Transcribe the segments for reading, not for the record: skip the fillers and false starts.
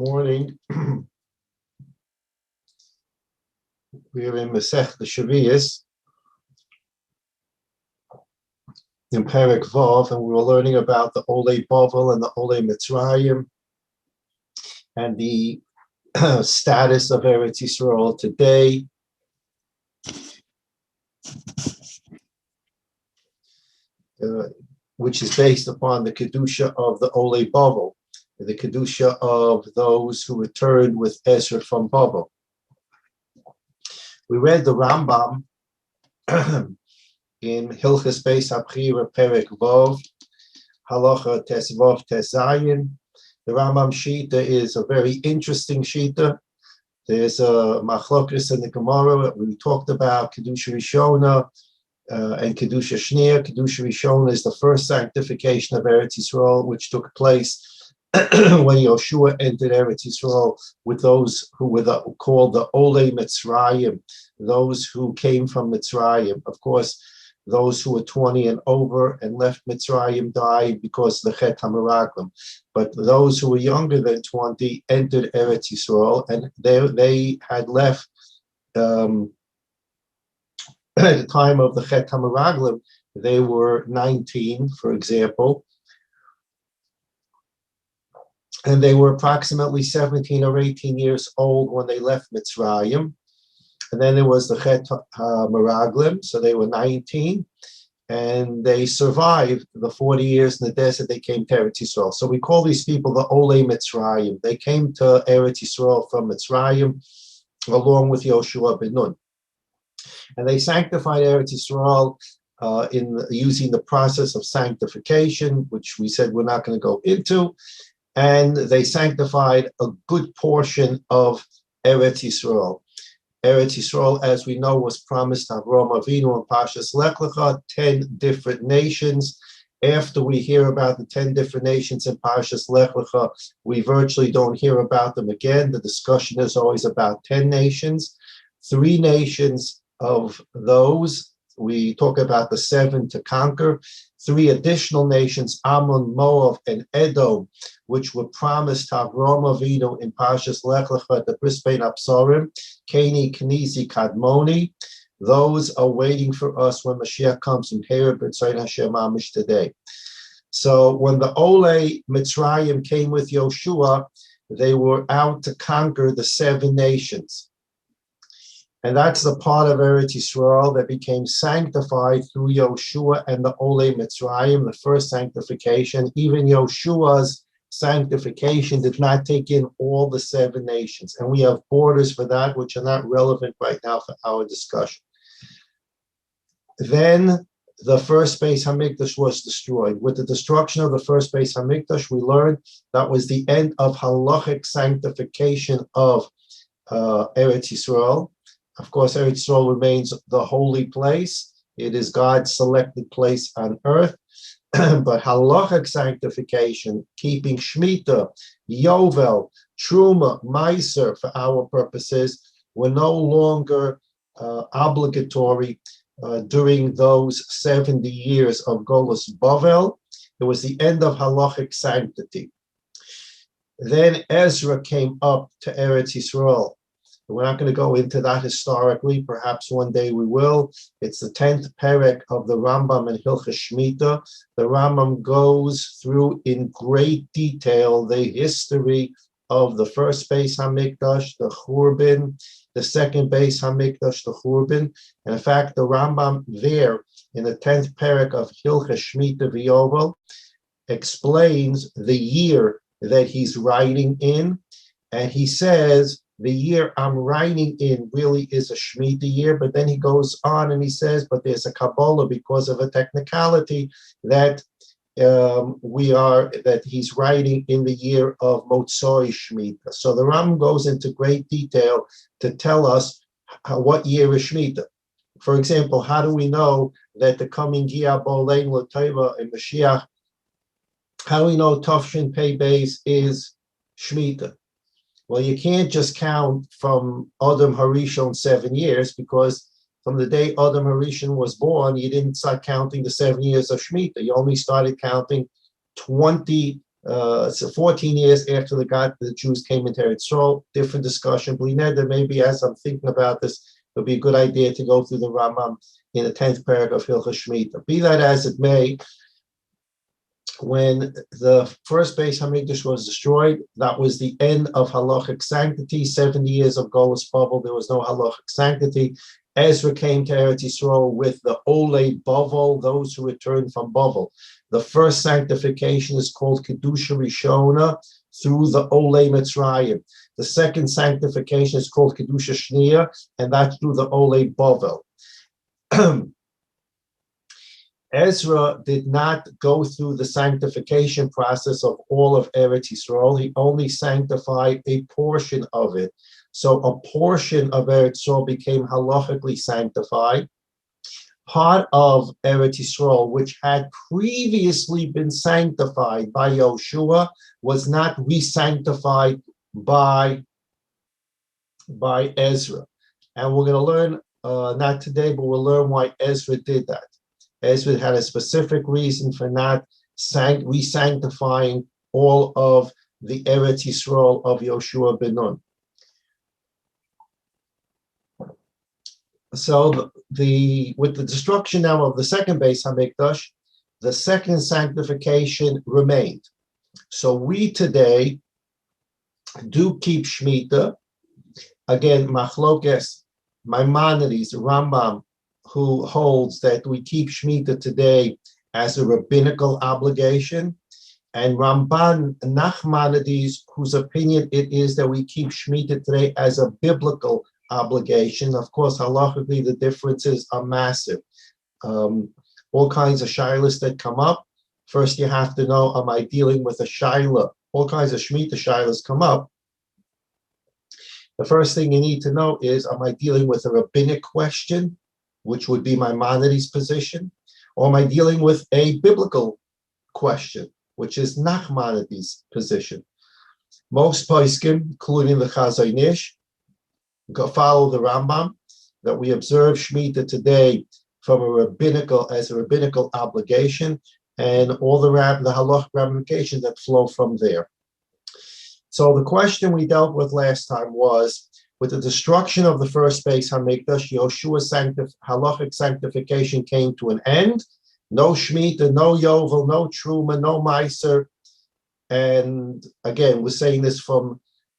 morning. We are in Maseches Shviis in Perek Vav, and we were learning about the Olei Bavel and the Olei Mitzrayim and the status of Eretz Yisrael today. Which is based upon the Kedusha of the Olei Bavel, the Kedusha of those who returned with Ezra from Bavel. We read the Rambam in Hilchos Beis HaBchira Perek Vav, Halacha Tes Vav Tes Zayin. The Rambam Shita is a very interesting Shita. There's a Machlokes in the Gemara. We talked about Kedusha Rishona and Kedusha Shnia. Kedusha Rishona is the first sanctification of Eretz Yisrael, which took place when Yoshua entered Eretz Yisrael with those who were called the Olei Mitzrayim, those who came from Mitzrayim. Of course, those who were 20 and over and left Mitzrayim died because of the Chet HaMeraglim. But those who were younger than 20 entered Eretz Yisrael, and they had left at the time of the Chet HaMeraglim. They were 19, for example, and they were approximately 17 or 18 years old when they left Mitzrayim. And then there was the Chet HaMeraglim, so they were 19, and they survived the 40 years in the desert. They came to Eretz Yisrael. So we call these people the Olei Mitzrayim. They came to Eretz Yisrael from Mitzrayim along with Yoshua ben Nun. And they sanctified Eretz Yisrael using the process of sanctification, which we said we're not going to go into. And they sanctified a good portion of Eretz Yisrael. Eretz Yisrael, as we know, was promised to Avraham Avinu and Parshas Lech Lecha, 10 different nations. After we hear about the 10 different nations in Parshas Lech Lecha, we virtually don't hear about them again. The discussion is always about 10 nations. 3 nations of those, we talk about the 7 to conquer. 3 additional nations, Ammon, Moab, and Edom, which were promised to Avraham Avinu in Parshas Lech Lecha, the Bris Bein Absarim, Keni, Kenizi, Kadmoni. Those are waiting for us when Mashiach comes in Hereb B'Tzayin Hashem Amish today. So when the Olei Mitzrayim came with Yoshua, they were out to conquer the 7 nations. And that's the part of Eretz Yisrael that became sanctified through Yoshua and the Olei Mitzrayim, the first sanctification. Even Yoshua's sanctification did not take in all the 7 nations. And we have borders for that, which are not relevant right now for our discussion. Then the first Beis HaMikdash was destroyed. With the destruction of the first Beis HaMikdash, we learned that was the end of halachic sanctification of Eretz Yisrael. Of course, Eretz Yisrael remains the holy place. It is God's selected place on earth. But halachic sanctification, keeping Shemitah, Yovel, Truma, Meiser for our purposes, were no longer obligatory during those 70 years of Golus Bavel. It was the end of halachic sanctity. Then Ezra came up to Eretz Yisrael. We're not going to go into that historically. Perhaps one day we will. It's the 10th perek of the Rambam in Hilchos Shemitah. The Rambam goes through in great detail the history of the first Beis HaMikdash, the Churban, the second Beis HaMikdash, the Churban. And in fact, the Rambam there in the 10th perek of Hilchos Shemitah V'Yovel explains the year that he's writing in. And he says, the year I'm writing in really is a Shemitah year, but then he goes on and he says, but there's a Kabbalah because of a technicality that that he's writing in the year of Motzoi Shemitah. So the Ram goes into great detail to tell us what year is Shemitah. For example, how do we know that the coming Gia Bolein L'Teva and Mashiach, how do we know Tafshin Pei Beis is Shemitah? Well, you can't just count from Adam Harishon 7 years, because from the day Adam Harishon was born, you didn't start counting the 7 years of Shemitah. You only started counting 20 So 14 years after the Jews came into Eretz Yisrael. Different discussion. That maybe as I'm thinking about this, it would be a good idea to go through the Rambam in the 10th paragraph of Hilchos Shemitah. Be that as it may, when the first Beis Hamikdash was destroyed, that was the end of halachic sanctity. 70 years of Golus Bavel, there was no halachic sanctity. Ezra came to Eretz Yisrael with the Olei Bavel, those who returned from Bavel. The first sanctification is called Kedusha Rishona through the Olei Mitzrayim. The second sanctification is called Kedusha Shniya, and that's through the Olei Bavel. Ezra did not go through the sanctification process of all of Eretz Yisrael. He only sanctified a portion of it. So a portion of Eretz Yisrael became halachically sanctified. Part of Eretz Yisrael, which had previously been sanctified by Yoshua, was not re-sanctified by Ezra. And we're going to learn, not today, but we'll learn why Ezra did that. Ezra had a specific reason for not re-sanctifying all of the Eretz Yisrael of Yoshua ben Nun. So with the destruction now of the second Beis Hamikdash, the second sanctification remained. So we today do keep Shemitah. Again, Machlokes, Maimonides, Rambam, who holds that we keep Shemitah today as a rabbinical obligation, and Ramban Nachmanides, whose opinion it is that we keep Shemitah today as a biblical obligation. Of course, halachically, the differences are massive. All kinds of shilas that come up. First, you have to know, am I dealing with a shilah? All kinds of Shemitah shilas come up. The first thing you need to know is, am I dealing with a rabbinic question, which would be Maimonides' position, or am I dealing with a biblical question, which is Nachmanides' position? Most poskim, including the Chazon Ish, follow the Rambam, that we observe Shemitah today from as a rabbinical obligation, and all the halach ramifications that flow from there. So the question we dealt with last time was, with the destruction of the first Beis Hamikdash, Yoshua's halachic sanctification came to an end. No Shemitah, no Yovel, no Truma, no Meiser. And again, we're saying this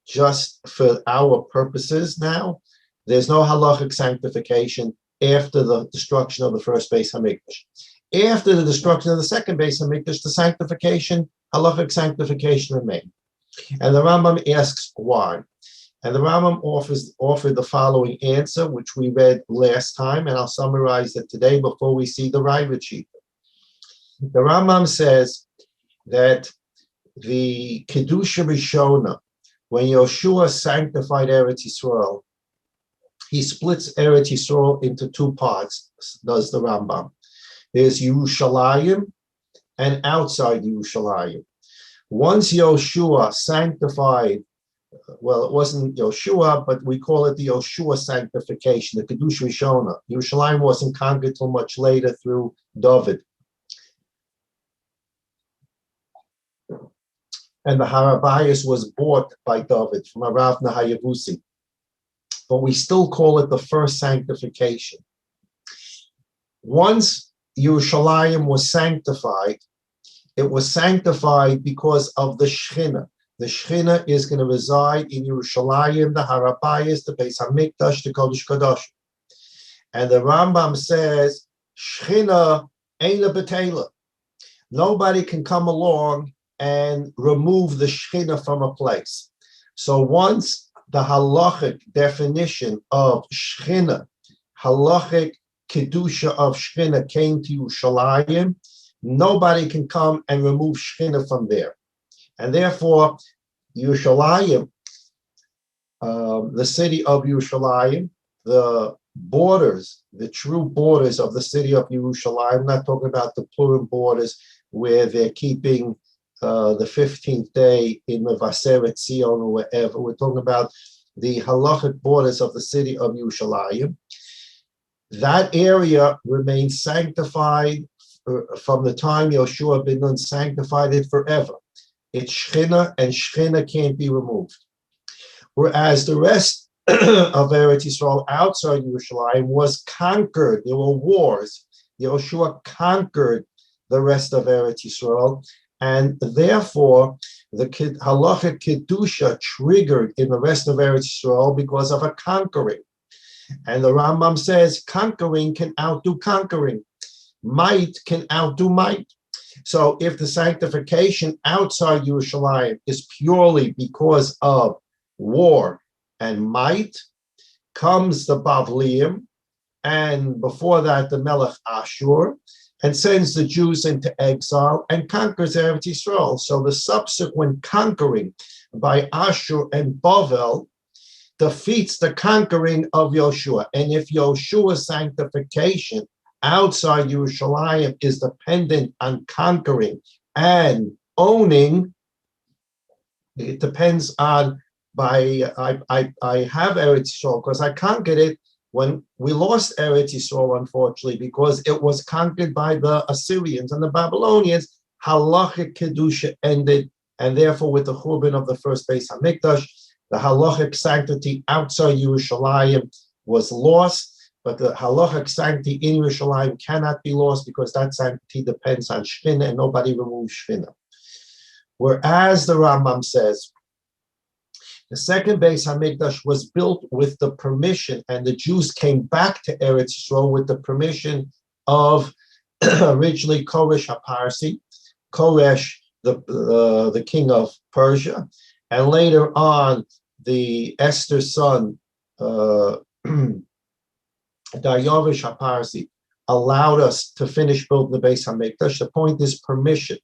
just for our purposes now. There's no halachic sanctification after the destruction of the first Beis Hamikdash. After the destruction of the second Beis Hamikdash, the halachic sanctification remained. And the Rambam asks why. And the Rambam offered the following answer, which we read last time, and I'll summarize it today before we see the Ravid sheet. The Rambam says that the Kedusha Rishona, when Yoshua sanctified Eretz Yisrael, he splits Eretz Yisrael into two parts, does the Rambam. There's Yerushalayim and outside Yerushalayim. Once Yoshua sanctified, well, it wasn't Yoshua, but we call it the Yoshua sanctification, the Kedusha Rishona. Yerushalayim wasn't conquered till much later through David. And the Harabayas was bought by David from Arav Nahayavusi. But we still call it the first sanctification. Once Yerushalayim was sanctified, it was sanctified because of the Shechina. The Shechina is going to reside in Yerushalayim, the Harabayas, the Beis Hamikdash, the Kodesh Kadosh. And the Rambam says, Shechina ain't a betela. Nobody can come along and remove the Shechina from a place. So once the halachic definition of Shechina, halachic Kedusha of Shechina came to Yerushalayim, nobody can come and remove Shechina from there. And therefore, Yerushalayim, the city of Yerushalayim, the borders, the true borders of the city of Yerushalayim, I'm not talking about the Purim borders where they're keeping the 15th day in Mevaseret Zion or wherever. We're talking about the halachic borders of the city of Yerushalayim. That area remains sanctified from the time Yoshua ben Nun sanctified it forever. It's Shchina, and Shchina can't be removed. Whereas the rest of Eretz Yisrael outside Yerushalayim was conquered. There were wars. Yehoshua conquered the rest of Eretz Yisrael, and therefore the halachic kedusha triggered in the rest of Eretz Yisrael because of a conquering. And the Rambam says conquering can outdo conquering. Might can outdo might. So if the sanctification outside Yerushalayim is purely because of war and might, comes the Bavliim, and before that the Melech Ashur, and sends the Jews into exile and conquers Eretz Yisrael. So the subsequent conquering by Ashur and Bavel defeats the conquering of Yoshua. And if Yoshua's sanctification outside Yerushalayim is dependent on conquering and owning, it depends on I have Eretz Yisrael because I conquered it when we lost Eretz Yisrael, unfortunately, because it was conquered by the Assyrians and the Babylonians. Halachic Kedusha ended, and therefore with the Churban of the first Beis HaMikdash, the halachic sanctity outside Yerushalayim was lost, but the halachic sanctity in Yerushalayim cannot be lost because that sanctity depends on Shchina, and nobody removes Shchina. Whereas the Rambam says, the second Beis HaMikdash was built with the permission, and the Jews came back to Eretz Yisrael with the permission of originally Koresh HaParsi, Koresh, the king of Persia, and later on the Esther's son, Daryavish HaParsi, allowed us to finish building the Beis HaMikdash. The point is permission.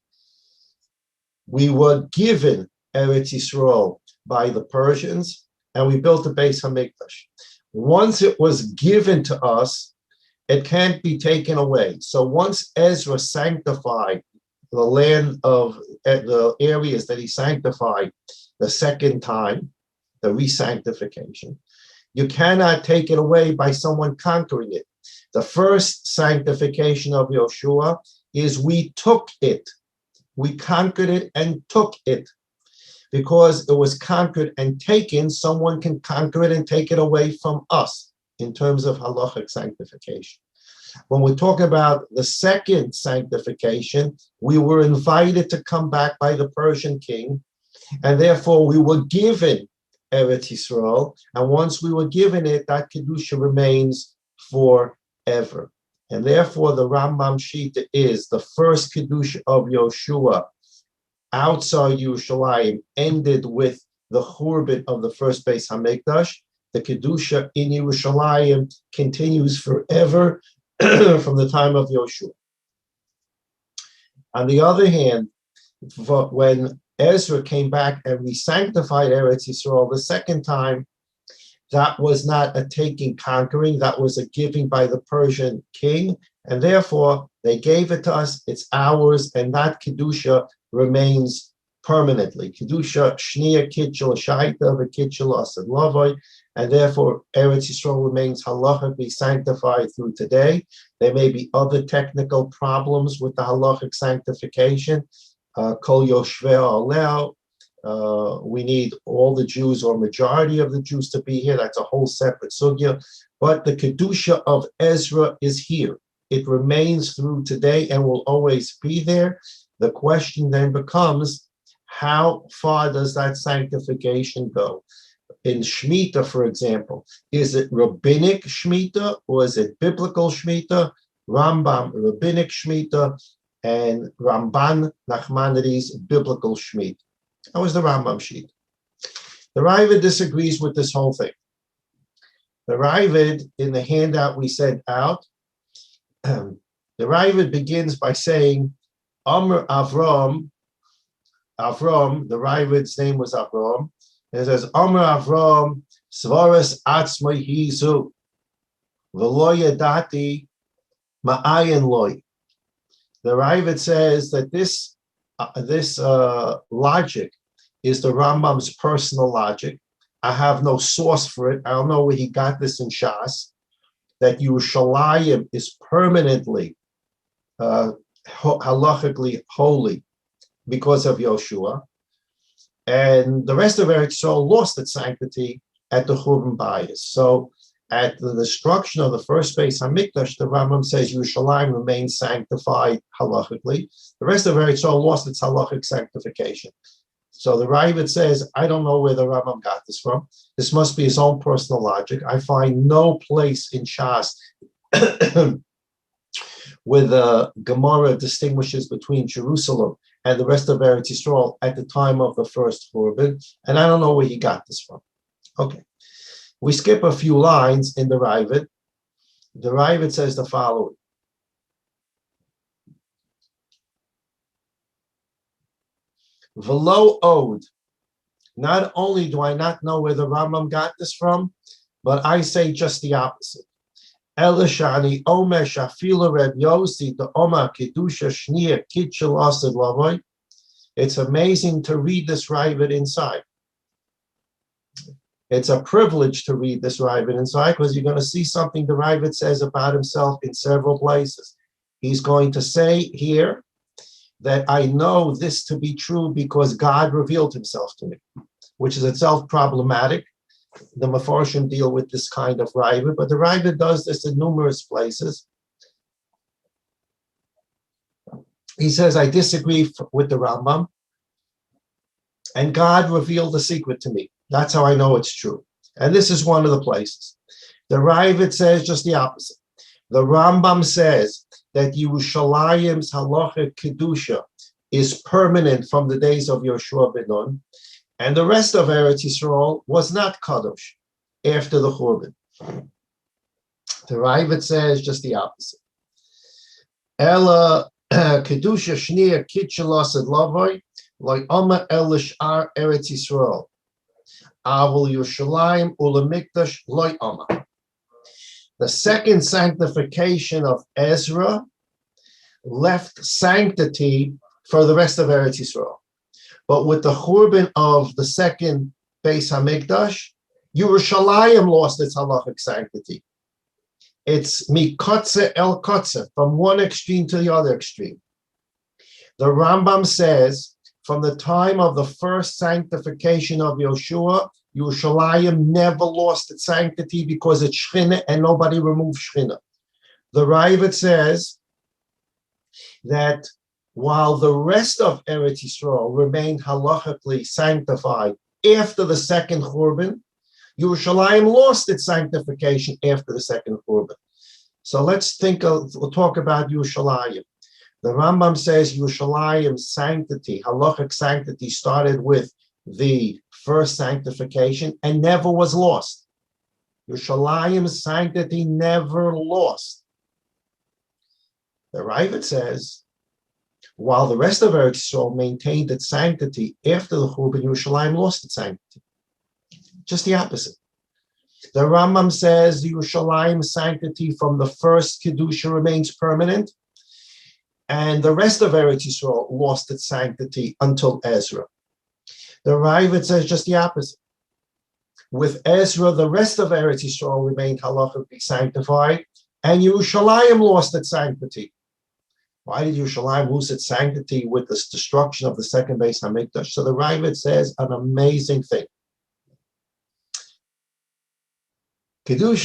We were given Eretz Yisrael by the Persians, and we built the Beis HaMikdash. Once it was given to us, it can't be taken away. So once Ezra sanctified the land of the areas that he sanctified the second time, the re-sanctification, you cannot take it away by someone conquering it. The first sanctification of Yoshua is we took it. We conquered it and took it. Because it was conquered and taken, someone can conquer it and take it away from us in terms of halachic sanctification. When we talk about the second sanctification, we were invited to come back by the Persian king, and therefore we were given Eretz Yisrael, and once we were given it, that Kedusha remains forever. And therefore the Rambam Shita is the first Kedusha of Yoshua outside Yerushalayim ended with the Churban of the first Beis HaMikdash. The Kedusha in Yerushalayim continues forever from the time of Yoshua. On the other hand, when Ezra came back and re-sanctified Eretz Yisrael the second time, that was not a taking, conquering, that was a giving by the Persian king, and therefore they gave it to us, it's ours, and that Kedusha remains permanently. Kedusha Shnia Kitchel Shaita V'Kitchel Asad Lavoi, and therefore Eretz Yisrael remains halachically sanctified through today. There may be other technical problems with the halachic sanctification. Kol Yoshvei Aleo. We need all the Jews or majority of the Jews to be here. That's a whole separate sugya. But the Kedusha of Ezra is here. It remains through today and will always be there. The question then becomes, how far does that sanctification go? In Shemitah, for example, is it rabbinic Shemitah or is it biblical Shemitah? Rambam, rabbinic Shemitah, and Ramban Nachmanides, biblical Shemitah. That was the Rambam sheet. The Raavad disagrees with this whole thing. The Raavad, in the handout we sent out, the Raavad begins by saying, Amr Avram, the Raavad's name was Avram, and it says, Amr Avram, Svaras Atzmai Hizu, V'lo Yadati Ma'ayin Loi. The Raavad says that this logic is the Rambam's personal logic. I have no source for it. I don't know where he got this in Shas, that Yerushalayim is permanently halachically holy because of Yoshua. And the rest of Eretz Yisrael lost its sanctity at the Churban Bayis. So at the destruction of the first Beis Hamikdash, the Rambam says Yerushalayim remains sanctified halachically. The rest of Eretz Yisrael lost its halachic sanctification. So the Ravid says, I don't know where the Rambam got this from. This must be his own personal logic. I find no place in Shas where the Gemara distinguishes between Jerusalem and the rest of Eretz Yisrael at the time of the first Churban, and I don't know where he got this from. Okay, we skip a few lines in the Ravid. The Ravid says the following. Velo Ode. Not only do I not know where the Rambam got this from, but I say just the opposite. Elishani Omer Shafila Reb Yossi the Oma Kedusha Shnia Kitchel Asid Lavoy. It's amazing to read this Ravid inside. It's a privilege to read this Ravid inside because you're going to see something the Ravid says about himself in several places. He's going to say here that I know this to be true because God revealed himself to me, which is itself problematic. The Mefarshim deal with this kind of Ravid, but the Ravid does this in numerous places. He says, I disagree with the Rambam, and God revealed the secret to me. That's how I know it's true. And this is one of the places. The Ravid says just the opposite. The Rambam says that Yerushalayim's halachic kedusha is permanent from the days of Yoshua ben Nun, and the rest of Eretz Yisrael was not kadosh after the Churban. The Ravid says just the opposite. Ela kedusha shnia kitchelos ad lavoy like Oma elish ar Eretz Yisrael. Avol Yerushalayim ulamikdash loy Oma. The second sanctification of Ezra left sanctity for the rest of Eretz Yisrael. But with the Churban of the second Beis Hamikdash, Yerushalayim lost its halachic sanctity. It's mikotze el kotze, from one extreme to the other extreme. The Rambam says, from the time of the first sanctification of Yoshua, Yerushalayim never lost its sanctity because it's Shechina and nobody removed Shechina. The Ravid says that while the rest of Eretz Yisrael remained halachically sanctified after the second Churban, Yerushalayim lost its sanctification after the second Churban. So we'll talk about Yerushalayim. The Rambam says Yerushalayim's sanctity, halachic sanctity, started with the first sanctification and never was lost. Yerushalayim's sanctity never lost. The Ravid says, while the rest of Eretz Yisrael maintained its sanctity after the Churban, Yerushalayim lost its sanctity. Just the opposite. The Rambam says the Yerushalayim's sanctity from the first Kedusha remains permanent, and the rest of Eretz Yisrael lost its sanctity until Ezra. The Ravid says just the opposite. With Ezra, the rest of Eretz Yisrael remained halachically sanctified, and Yerushalayim lost its sanctity. Why did Yerushalayim lose its sanctity with the destruction of the second Beis Hamikdash? So the Ravid says an amazing thing. The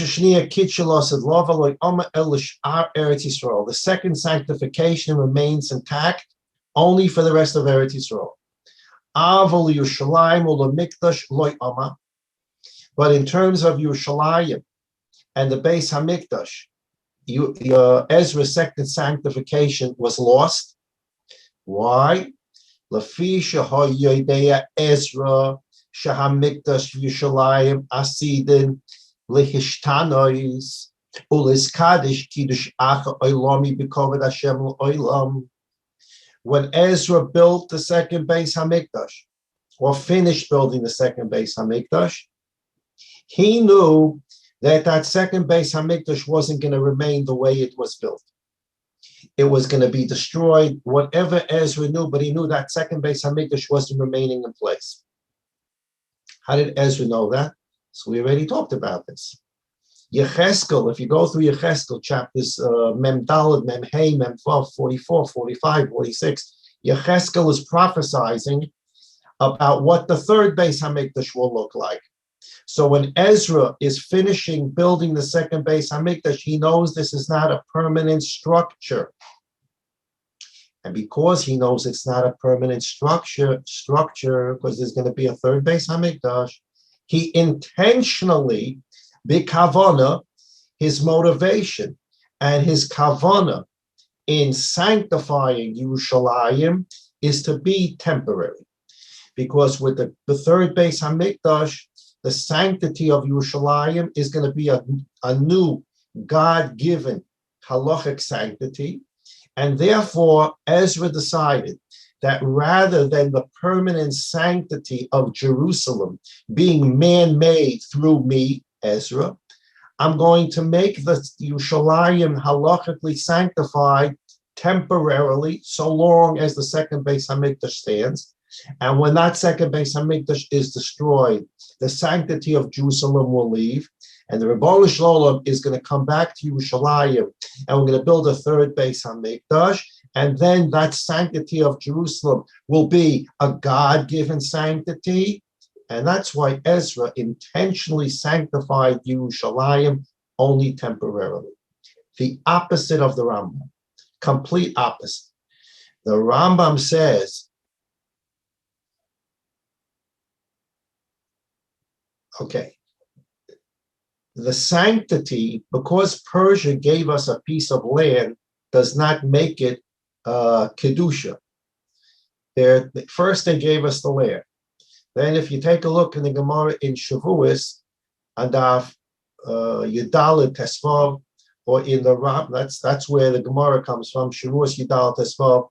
second sanctification remains intact only for the rest of Eretz Yisrael. But in terms of Yerushalayim and the Beis Hamikdash, Ezra's second sanctification was lost. Why? Lafi shehoyodea Ezra shehamikdash Yerushalayim asidin lehishtanois uliskadish kiddush acha oilami b'koved Hashem oilam. When Ezra built the second Beis Hamikdash, or finished building the second Beis Hamikdash, he knew that second Beis Hamikdash wasn't going to remain the way it was built. It was going to be destroyed, whatever Ezra knew, but he knew that second Beis Hamikdash wasn't remaining in place. How did Ezra know that? So we already talked about this. Yecheskel, if you go through Yecheskel chapters Mem Daled, Mem Hey, Mem 12, 44, 45, 46, Yecheskel is prophesizing about what the third Beis Hamikdash will look like. So when Ezra is finishing building the second Beis Hamikdash, he knows this is not a permanent structure. And because he knows it's not a permanent structure, because there's going to be a third Beis Hamikdash, he intentionally, b'kavana, his motivation and his kavana in sanctifying Yerushalayim is to be temporary. Because with the third Beis Hamikdash, the sanctity of Yerushalayim is going to be a new God-given halachic sanctity. And therefore, Ezra decided that rather than the permanent sanctity of Jerusalem being man-made through me, Ezra, I'm going to make the Yerushalayim halachically sanctified temporarily, so long as the second Beis Hamikdash stands. And when that second Beis Hamikdash is destroyed, the sanctity of Jerusalem will leave, and the Rebbeinu Shalom is going to come back to Yerushalayim, and we're going to build a third Beis Hamikdash, and then that sanctity of Jerusalem will be a God-given sanctity, and that's why Ezra intentionally sanctified Yerushalayim only temporarily. The opposite of the Rambam, complete opposite. The Rambam says, okay, the sanctity, because Persia gave us a piece of land, does not make it Kedusha. First, they gave us the land. Then, if you take a look in the Gemara in Shviis, Adaf Yudalid Tesvav, or in the Rab, that's where the Gemara comes from, Shviis Yudalid Tesvav.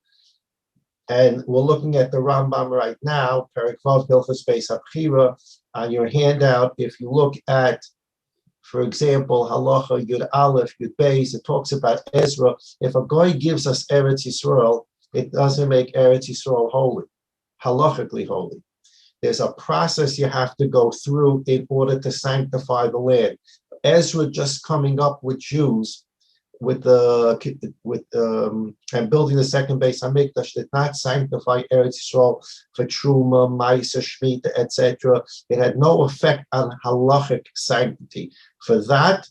And we're looking at the Rambam right now, Perek Vav Hilchos Beis Habchira, on your handout. If you look at, for example, Halacha Yud Aleph Yud Beis, it talks about Ezra. If a guy gives us Eretz Yisrael, it doesn't make Eretz Yisrael holy, halachically holy. There's a process you have to go through in order to sanctify the land. Ezra just coming up with Jews and building the second Beis Hamikdash did not sanctify Eretz Yisrael for Truma, Maisa, Shmita, etc. It had no effect on halachic sanctity. For that,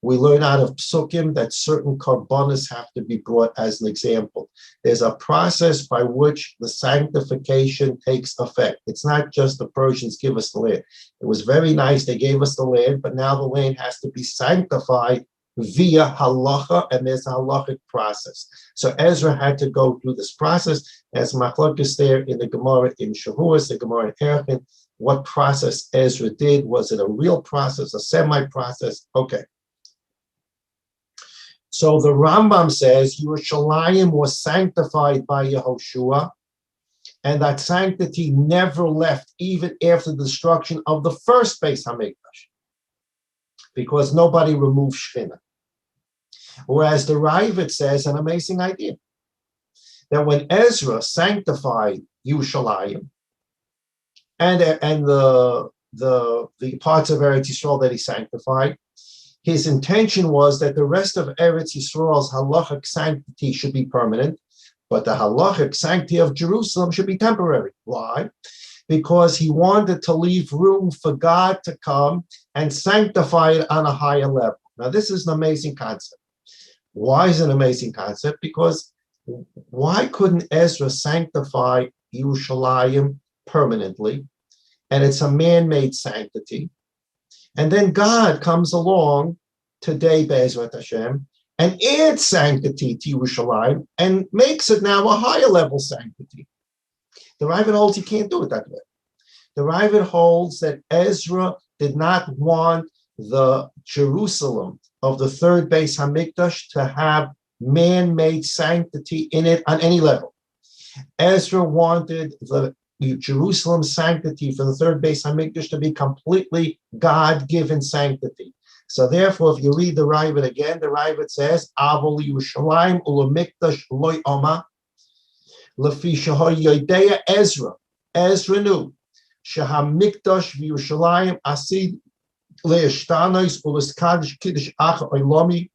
we learn out of Psukim that certain korbanos have to be brought as an example. There's a process by which the sanctification takes effect. It's not just the Persians give us the land. It was very nice, they gave us the land, but now the land has to be sanctified via halacha, and there's a halachic process. So Ezra had to go through this process, as machlokes there in the Gemara in Shavuos, the Gemara in Erchin. What process Ezra did? Was it a real process, a semi-process? Okay. So the Rambam says Yerushalayim was sanctified by Yehoshua, and that sanctity never left even after the destruction of the first Beis Hamikdash, because nobody removed Shechina. Whereas the Raavad says an amazing idea, that when Ezra sanctified Yerushalayim and the parts of Eretz Yisrael that he sanctified, his intention was that the rest of Eretz Yisrael's halachic sanctity should be permanent, but the halachic sanctity of Jerusalem should be temporary. Why? Because he wanted to leave room for God to come and sanctify it on a higher level. Now, this is an amazing concept. Why is it an amazing concept? Because why couldn't Ezra sanctify Yerushalayim permanently? And it's a man-made sanctity. And then God comes along today, Be'ezrat Hashem, and adds sanctity to Yerushalayim and makes it now a higher level sanctity. The Raavad holds you can't do it that way. The Raavad holds that Ezra did not want the Jerusalem of the third Beis Hamikdash to have man-made sanctity in it on any level. Ezra wanted the Jerusalem sanctity for the third Beis Hamikdash to be completely God-given sanctity. So therefore, if you read the Raavad again, the Raavad says, Avol Yerushalayim u'lemikdash loy oma, lefi sheho yodea Ezra. Ezra knew, shehamikdash v'Yerushalayim asid le'eshtanos u'leskadish kiddush acha oilami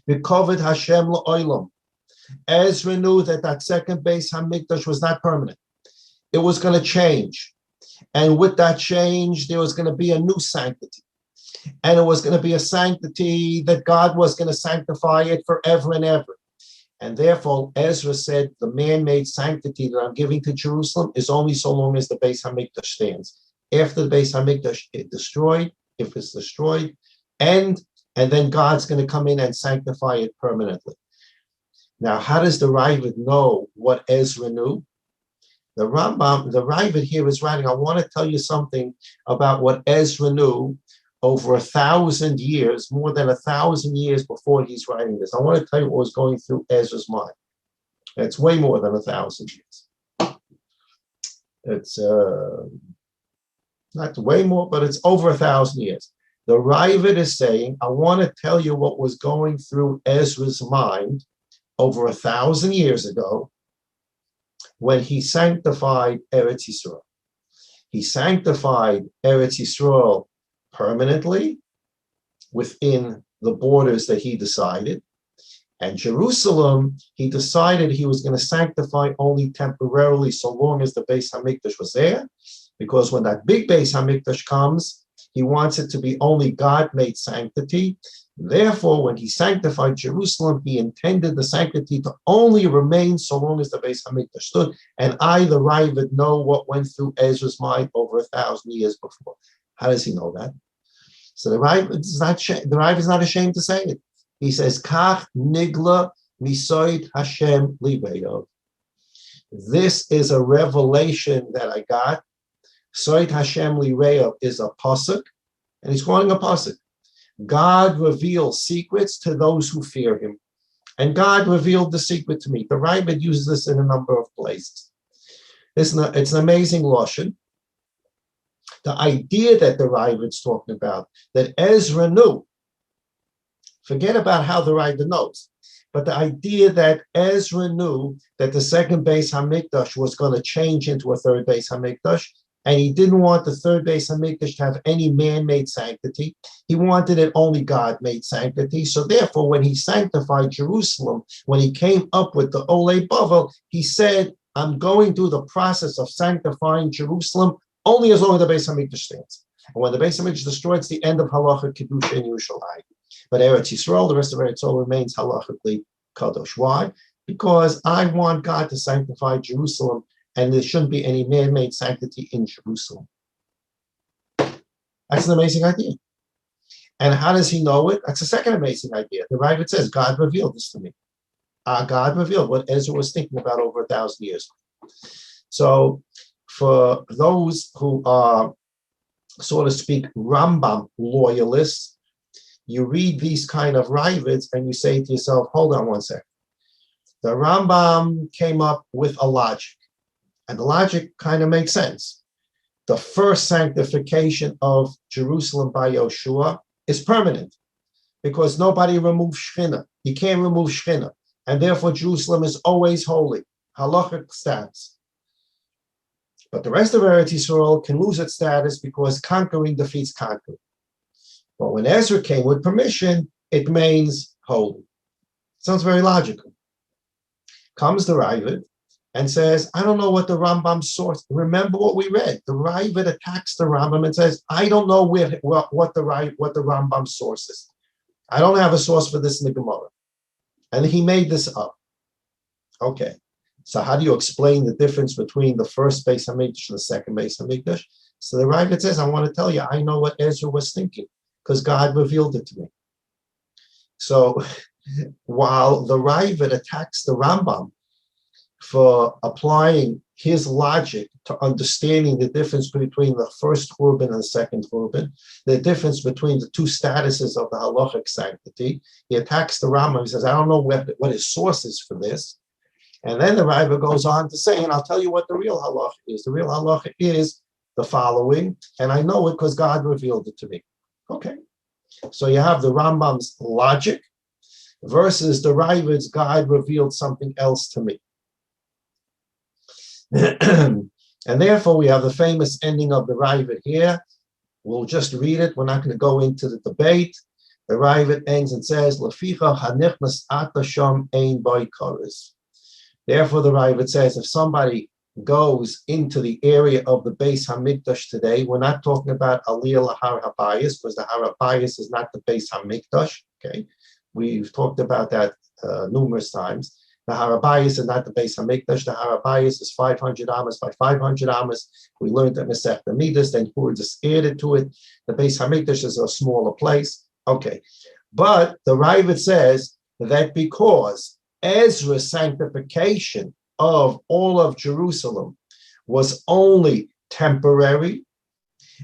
v'koved Hashem la'olam. Ezra knew that second Beis Hamikdash was not permanent. it was going to change. And with that change, there was going to be a new sanctity. And it was going to be a sanctity that God was going to sanctify it forever and ever. And therefore, Ezra said, the man-made sanctity that I'm giving to Jerusalem is only so long as the Beis HaMikdash stands. After the Beis HaMikdash is destroyed, if it's destroyed, and then God's going to come in and sanctify it permanently. Now, how does the Ravid know what Ezra knew? The Ravid here is writing, I want to tell you something about what Ezra knew over 1,000 years, more than 1,000 years before he's writing this. I want to tell you what was going through Ezra's mind. It's way more than 1,000 years. It's not way more, but it's over 1,000 years. The Ravid is saying, I want to tell you what was going through Ezra's mind over 1,000 years ago when he sanctified Eretz Yisrael. He sanctified Eretz Yisrael permanently within the borders that he decided. And Jerusalem, he decided he was going to sanctify only temporarily so long as the Beis HaMikdash was there, because when that big Beis HaMikdash comes, he wants it to be only God-made sanctity. Therefore, when he sanctified Jerusalem, he intended the sanctity to only remain so long as the Beis HaMikdash stood. And I, the Ravid, know what went through Ezra's mind over 1,000 years before. How does he know that? So the Ravid is not ashamed to say it. He says, Kach nigla misoid Hashem libeyo. This is a revelation that I got. Soid Hashem libeyo is a pasuk, and he's calling a pasuk. God reveals secrets to those who fear him. And God revealed the secret to me. The Ravid uses this in a number of places. It's an amazing lashon. The idea that the Ravid's talking about, that Ezra knew, forget about how the Ravid knows, but the idea that Ezra knew that the second Beis HaMikdash was going to change into a third Beis HaMikdash, and he didn't want the third Beis HaMikdash to have any man-made sanctity. He wanted it only God-made sanctity. So therefore, when he sanctified Jerusalem, when he came up with the Olei Bavel, he said, I'm going through the process of sanctifying Jerusalem only as long as the Beis HaMikdash stands. And when the Beis HaMikdash is destroyed, it's the end of Halacha Kedusha in Yerushalayim. But Eretz Yisrael, the rest of Eretz Yisrael remains halachically kadosh. Why? Because I want God to sanctify Jerusalem, and there shouldn't be any man-made sanctity in Jerusalem. That's an amazing idea. And how does he know it? That's the second amazing idea. The Ravid says, God revealed this to me. God revealed what Ezra was thinking about over 1,000 years. So for those who are, so to speak, Rambam loyalists, you read these kind of Ravids and you say to yourself, hold on one second. The Rambam came up with a logic. And the logic kind of makes sense. The first sanctification of Jerusalem by Yoshua is permanent because nobody removes Shechina. You can't remove Shechina. And therefore, Jerusalem is always holy. Halachic status. But the rest of Eretz Yisrael can lose its status because conquering defeats conquering. But when Ezra came with permission, it remains holy. Sounds very logical. Comes the Ravid and says, I don't know what the Rambam's source. Remember what we read. The Ravid attacks the Rambam and says, I don't know what the Rambam's source is. I don't have a source for this in the Gemara. And he made this up. Okay. So how do you explain the difference between the first Beis HaMikdash and the second Beis HaMikdash? So the Ravid says, I want to tell you, I know what Ezra was thinking because God revealed it to me. So while the Ravid attacks the Rambam for applying his logic to understanding the difference between the first Churban and the second Churban, the difference between the two statuses of the halachic sanctity, he attacks the Rambam. He says, I don't know what his source is for this. And then the Ravid goes on to say, and I'll tell you what the real halacha is. The real halacha is the following, and I know it because God revealed it to me. Okay. So you have the Rambam's logic versus the Ravid's God revealed something else to me. And therefore, we have the famous ending of the Ravid here. We'll just read it. We're not going to go into the debate. The Ravid ends and says, "Leficha hanichnas ata sham ein by koris." Therefore, the Ravid says, if somebody goes into the area of the Beis Hamikdash today, we're not talking about Aliyah Lahar Habayis, because the Har Habayis is not the Beis Hamikdash. Okay, we've talked about that numerous times. The Har Habayis is not the Beis Hamikdash. The Har Habayis is 500 amas by 500 amas. We learned that Masech Midas, then Hur just added to it. The Beis Hamikdash is a smaller place. Okay, but the Ravid says that because Ezra's sanctification of all of Jerusalem was only temporary,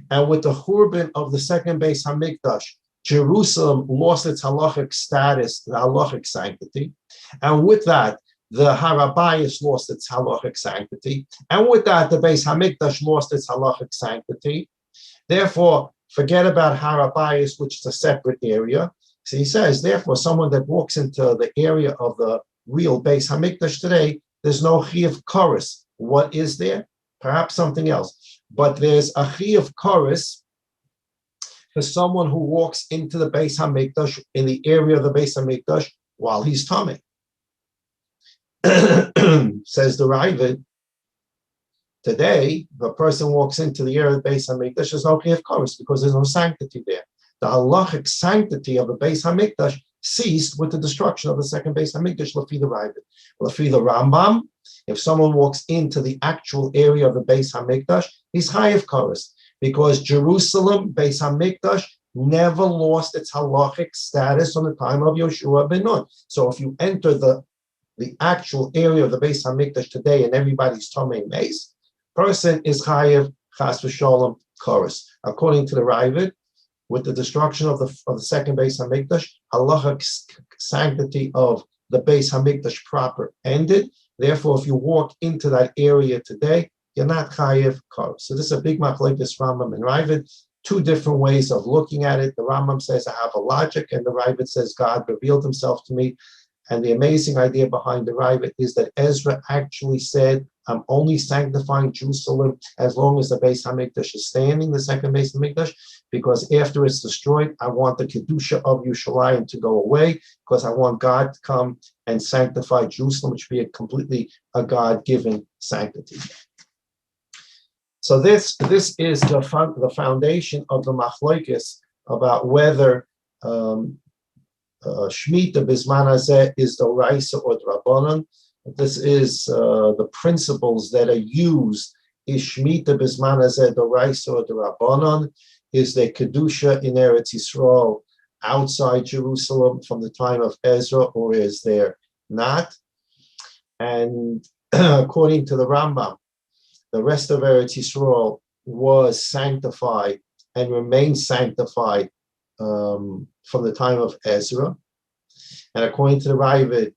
and with the Churban of the second Beis Hamikdash, Jerusalem lost its halachic status, the halachic sanctity, and with that, the Har Habayis lost its halachic sanctity, and with that, the Beis Hamikdash lost its halachic sanctity. Therefore, forget about Har Habayis, which is a separate area. So he says, therefore, someone that walks into the area of the real Beis Hamikdash today, there's no Chiyuv Koros. What is there? Perhaps something else. But there's a Chiyuv Koros for someone who walks into the Beis Hamikdash, in the area of the Beis Hamikdash, while he's tummy. Says the Ravid, today, if a person walks into the area of the Beis Hamikdash, there's no Chiyuv Koros because there's no sanctity there. The halachic sanctity of the Beis Hamikdash ceased with the destruction of the second Beis Hamikdash, Lafi the Ravid. Lafi the Rambam, if someone walks into the actual area of the Beis Hamikdash, he's Chayiv Koros, because Jerusalem, Beis Hamikdash, never lost its halachic status on the time of Yoshua ben Nun. So if you enter the actual area of the Beis Hamikdash today and everybody's Tomei Mace, person is Chayiv Chas v'Sholom Koros. According to the Ravid, with the destruction of the second Beis Hamikdash, halachic sanctity of the Beis Hamikdash proper ended. Therefore, if you walk into that area today, you're not chayiv koros. So this is a big machlekes Rambam and Ravid. Two different ways of looking at it. The Rambam says I have a logic, and the Ravid says God revealed Himself to me. And the amazing idea behind the Ravid is that Ezra actually said, I'm only sanctifying Jerusalem as long as the Beis Hamikdash is standing, the second Beis Hamikdash, because after it's destroyed, I want the Kedusha of Yerushalayim to go away, because I want God to come and sanctify Jerusalem, which would be a God-given sanctity. So this is the foundation of the machlokes about whether Shemitah Bizman Hazeh is the Raisa or the Rabbanon. This is the principles that are used. Is Shemitah Bizman Hazeh the Raisa or the Rabbanon? Is there Kedusha in Eretz Yisrael outside Jerusalem from the time of Ezra, or is there not? And according to the Rambam, the rest of Eretz Yisrael was sanctified and remains sanctified from the time of Ezra. And according to the Ravid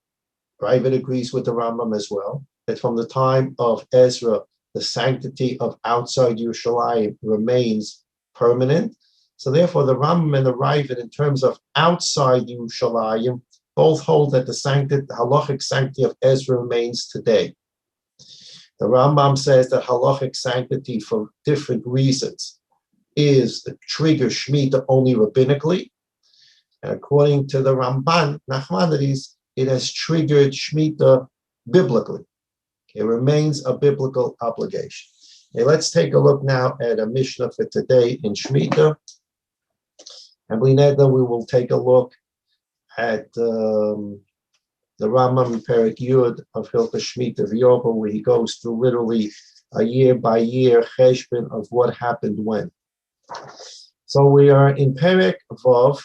agrees with the Rambam as well, that from the time of Ezra, the sanctity of outside Yerushalayim remains permanent. So therefore, the Rambam and the Ravid, in terms of outside Yerushalayim, both hold that the halachic sanctity of Ezra remains today. The Rambam says that halachic sanctity, for different reasons, is the trigger Shemitah only rabbinically. And according to the Ramban, Nachmanides, it has triggered Shemitah biblically. It remains a biblical obligation. Okay, let's take a look now at a Mishnah for today in Shemitah. And we will take a look at the Rambam Perek Yud of Hilchos Shemitah V'Yovel, where he goes through literally a year by year cheshbon of what happened when. So we are in Perek Vav,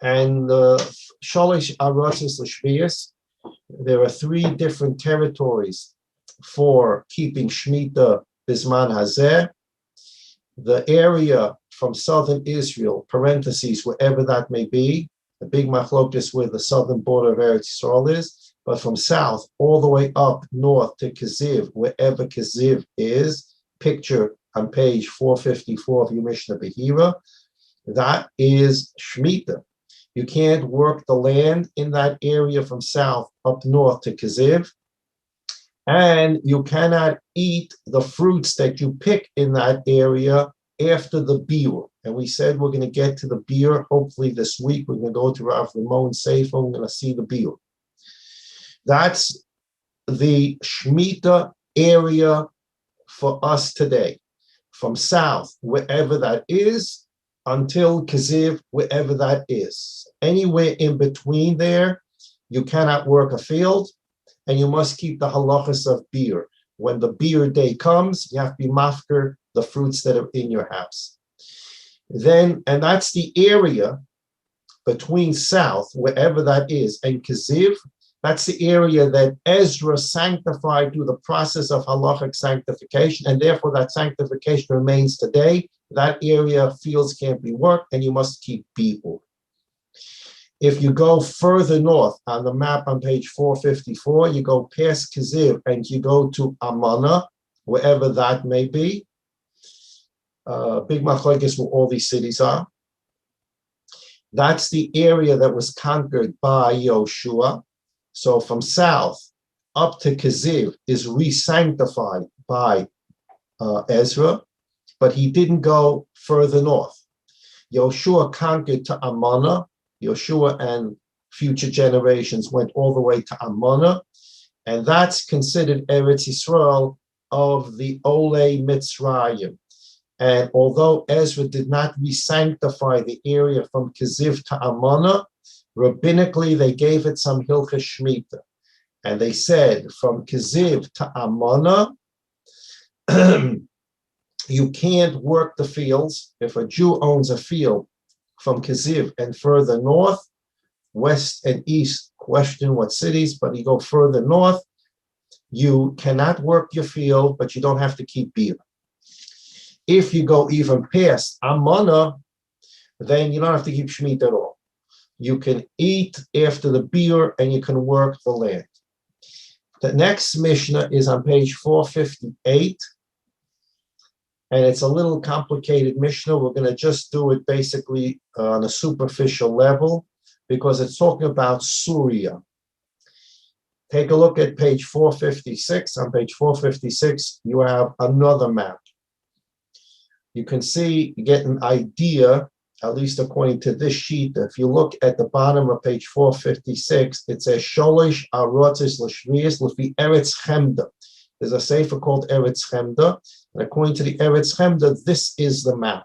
and Shalish Aratzis Shviis. There are three different territories for keeping Shemitah Bizman Hazeh. The area from southern Israel, parentheses, wherever that may be, the big machlokes where the southern border of Eretz Yisrael is, but from south all the way up north to Keziv, wherever Keziv is, picture on page 454 of your Mishnah Behira, that is Shemitah. You can't work the land in that area from south up north to Keziv, and you cannot eat the fruits that you pick in that area after the biur. And we said we're going to get to the biur hopefully this week. We're going to go to Rav Ramon Sefer. We're going to see the biur. That's the Shemitah area for us today, from south, wherever that is, until Kaziv, wherever that is. Anywhere in between there, you cannot work a field, and you must keep the halachas of beer. When the beer day comes, you have to be mafker the fruits that are in your house. Then, and that's the area between south, wherever that is, and Kaziv. That's the area that Ezra sanctified through the process of halachic sanctification, and therefore that sanctification remains today. That area, fields can't be worked, and you must keep biur. If you go further north on the map on page 454, you go past Kaziv and you go to Amana, wherever that may be. Big machlokes where all these cities are. That's the area that was conquered by Yoshua. So from south up to Kaziv is re-sanctified by Ezra, but he didn't go further north. Yoshua conquered to Amana. Yoshua and future generations went all the way to Amana, and that's considered Eretz Yisrael of the Olei Mitzrayim. And although Ezra did not re-sanctify the area from Kaziv to Amana, rabbinically they gave it some Hilchas Shemitah. And they said from Kaziv to Amana, you can't work the fields. If a Jew owns a field from Kaziv and further north, west and east, question what cities, but you go further north, you cannot work your field, but you don't have to keep beer. If you go even past Amana, then you don't have to keep Shemitah at all. You can eat after the beer and you can work the land. The next Mishnah is on page 458. And it's a little complicated Mishnah. We're going to just do it basically on a superficial level because it's talking about Surya. Take a look at page 456. On page 456, you have another map. You can see, you get an idea, at least according to this sheet. If you look at the bottom of page 456, it says Sholish Arotzis L'Shviis L'Fi Eretz Chemda. There's a sefer called Eretz Chemda, and according to the Eretz Chemda, this is the map.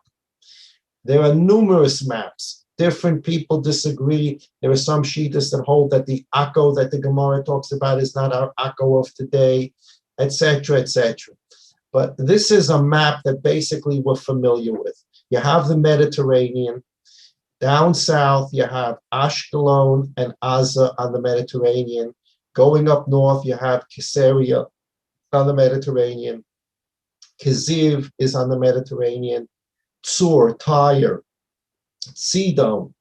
There are numerous maps. Different people disagree. There are some Shiitas that hold that the Akko that the Gemara talks about is not our Akko of today, etc., etc. But this is a map that basically we're familiar with. You have the Mediterranean. Down south, you have Ashkelon and Gaza on the Mediterranean. Going up north, you have Caesarea on the Mediterranean. Kaziv is on the Mediterranean. Tsur, Tyre, Sidon,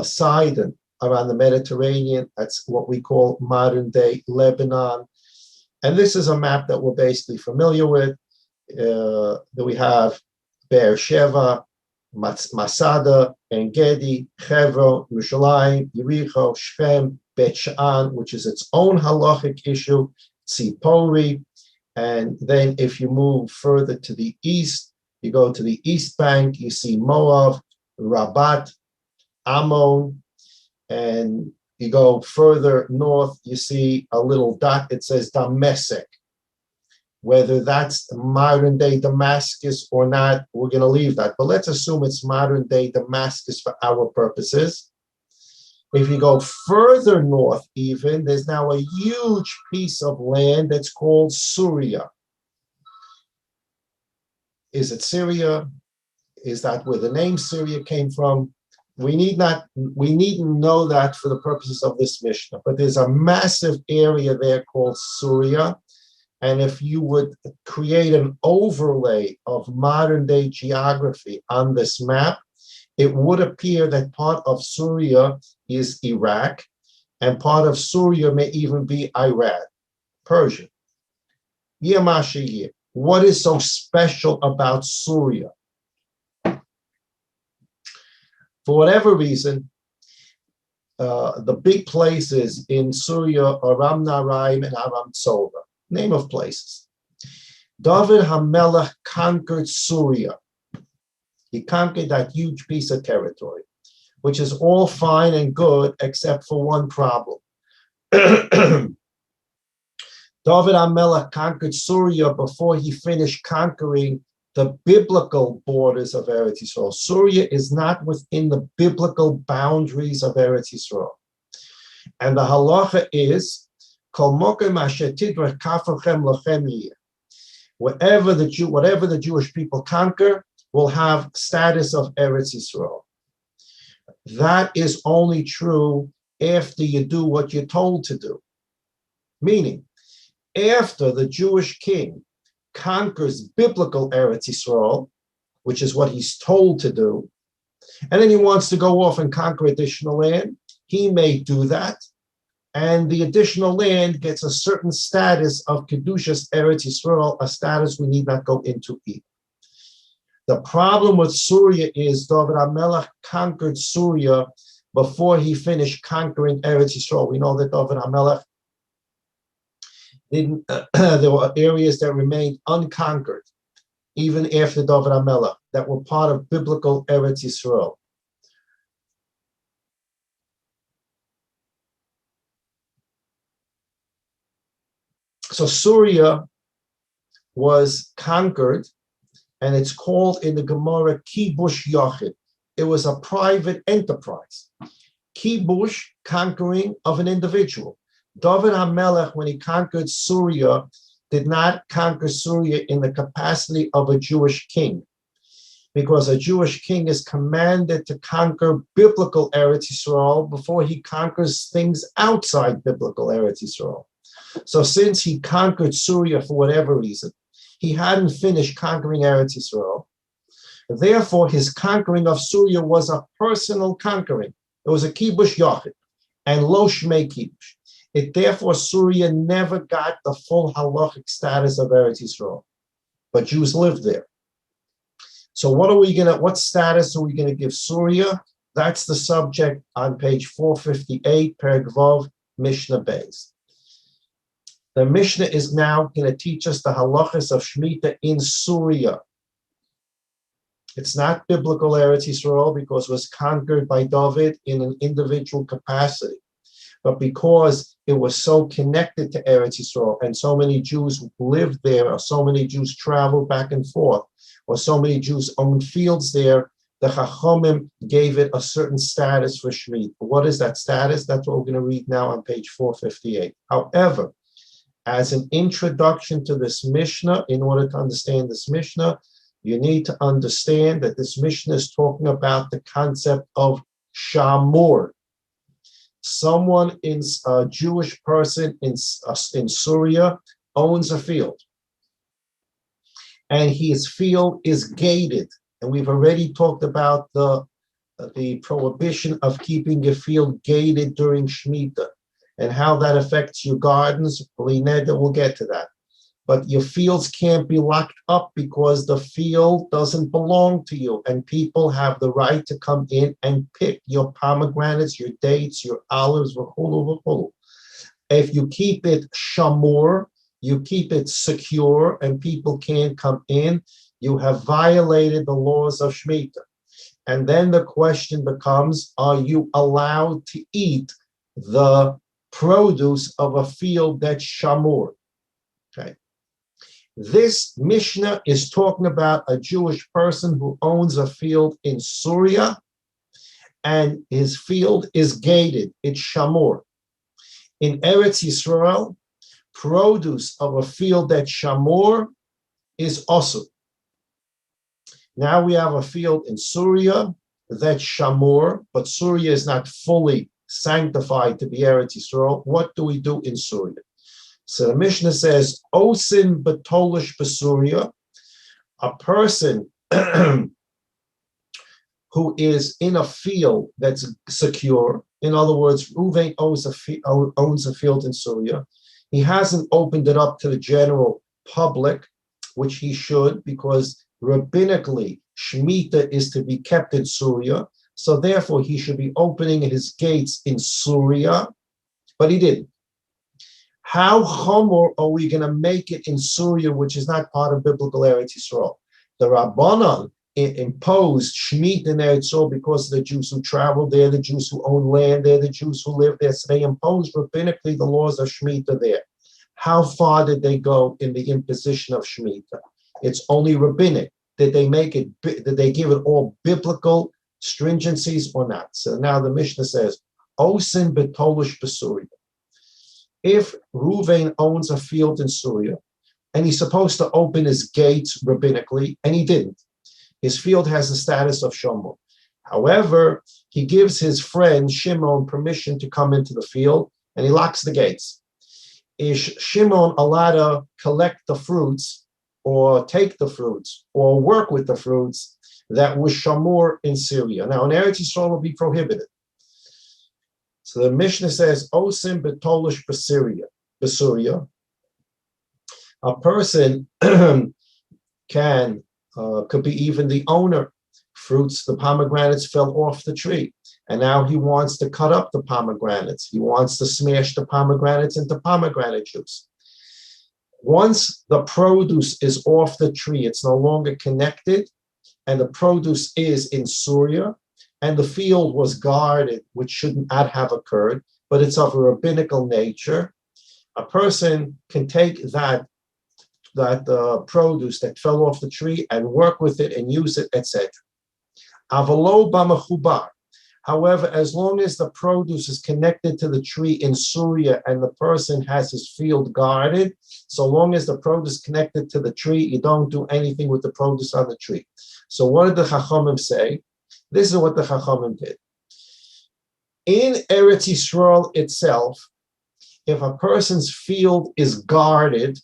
Sidon are on the Mediterranean. That's what we call modern day Lebanon. And this is a map that we're basically familiar with. That we have Beersheba, Masada, En-Gedi, Hebron, Yerushalayim, Yericho, Shechem, Bet She'an, which is its own halachic issue, Tzipori. And then if you move further to the east, you go to the east bank, you see Moab, Rabat, Ammon, and you go further north, you see a little dot, it says Damascus. Whether that's modern day Damascus or not, we're going to leave that. But let's assume it's modern day Damascus for our purposes. If you go further north even, there's now a huge piece of land that's called Syria. Is it Syria? Is that where the name Syria came from? We needn't know that for the purposes of this Mishnah, but there's a massive area there called Syria. And if you would create an overlay of modern day geography on this map, it would appear that part of Syria is Iraq, and part of Syria may even be Iran, Persia. What is so special about Syria? For whatever reason, the big places in Syria are Aram Naharaim and Aram Tzova, name of places. David HaMelech conquered Syria. He conquered that huge piece of territory, which is all fine and good except for one problem. David HaMelech conquered Syria before he finished conquering the biblical borders of Eretz Yisrael. Syria is not within the biblical boundaries of Eretz Yisrael. And the halacha is, whatever the Jewish people conquer will have status of Eretz Yisrael. That is only true after you do what you're told to do. Meaning, after the Jewish king conquers biblical Eretz Yisrael, which is what he's told to do, and then he wants to go off and conquer additional land, he may do that, and the additional land gets a certain status of Kedushas Eretz Yisrael, a status we need not go into either. The problem with Syria is David HaMelech conquered Syria before he finished conquering Eretz Yisrael. We know that David HaMelech didn't, there were areas that remained unconquered, even after David HaMelech, that were part of biblical Eretz Yisrael. So Syria was conquered, and it's called in the Gemara Kibush Yachid. It was a private enterprise. Kibush, conquering of an individual. David HaMelech, when he conquered Syria, did not conquer Syria in the capacity of a Jewish king, because a Jewish king is commanded to conquer biblical Eretz Yisrael before he conquers things outside biblical Eretz Yisrael. So since he conquered Syria for whatever reason, he hadn't finished conquering Eretz Yisrael. Therefore, his conquering of Syria was a personal conquering. It was a kibush yachid, and lo shmei kibush. It therefore, Syria never got the full halachic status of Eretz Yisrael, but Jews lived there. So what status are we gonna give Syria? That's the subject on page 458, Perek Vav, Mishnah Beis. The Mishnah is now going to teach us the halachas of Shemitah in Syria. It's not biblical Eretz Yisrael because it was conquered by David in an individual capacity, but because it was so connected to Eretz Yisrael and so many Jews lived there, or so many Jews traveled back and forth, or so many Jews owned fields there, the Chachomim gave it a certain status for Shemitah. What is that status? That's what we're going to read now on page 458. However, as an introduction to this Mishnah, in order to understand this Mishnah, you need to understand that this Mishnah is talking about the concept of shamor. Someone, a Jewish person in Syria, owns a field, and his field is gated. And we've already talked about the prohibition of keeping your field gated during Shemitah, and how that affects your gardens. We'll get to that. But your fields can't be locked up because the field doesn't belong to you, and people have the right to come in and pick your pomegranates, your dates, your olives, v'chulu. If you keep it shamor, you keep it secure, and people can't come in, you have violated the laws of Shemitah. And then the question becomes, are you allowed to eat the produce of a field that's shamor? Okay. This Mishnah is talking about a Jewish person who owns a field in Syria, and his field is gated. It's shamor. In Eretz Yisrael, produce of a field that's shamor is also. Now we have a field in Syria that's shamor, but Syria is not fully sanctified to be Eretz Yisrael. What do we do in Syria? So the Mishnah says, Osin betolish b'Syria, a person who is in a field that's secure. In other words, Reuven owns a field in Syria. He hasn't opened it up to the general public, which he should, because rabbinically, Shemitah is to be kept in Syria. So therefore, he should be opening his gates in Syria, but he didn't. How chomor are we going to make it in Syria, which is not part of biblical Eretz Yisrael? The Rabbanan imposed Shemitah in Eretz Yisrael because of the Jews who traveled there, the Jews who own land there, the Jews who live there. So they imposed rabbinically the laws of Shemitah there. How far did they go in the imposition of Shemitah? It's only rabbinic. Did they make it? Did they give it all biblical stringencies or not? So now the Mishnah says, "Osin betolish besuria." If Ruvain owns a field in Syria and he's supposed to open his gates rabbinically, and he didn't, his field has the status of Shomor. However, he gives his friend Shimon permission to come into the field, and he locks the gates. Is Shimon allowed to collect the fruits or take the fruits or work with the fruits that was Shamor in Syria? Now, in Eretz Yisrael will be prohibited. So the Mishnah says, Osim betolish besuria. A person could be even the owner. Fruits, the pomegranates fell off the tree, and now he wants to cut up the pomegranates. He wants to smash the pomegranates into pomegranate juice. Once the produce is off the tree, it's no longer connected, and the produce is in Syria, and the field was guarded, which should not have occurred, but it's of a rabbinical nature. A person can take that produce that fell off the tree and work with it and use it, etc. Avalo b'mechubar. However, as long as the produce is connected to the tree in Syria and the person has his field guarded, so long as the produce is connected to the tree, you don't do anything with the produce on the tree. So what did the Chachamim say? This is what the Chachamim did. In Eretz Yisrael itself, if a person's field is guarded,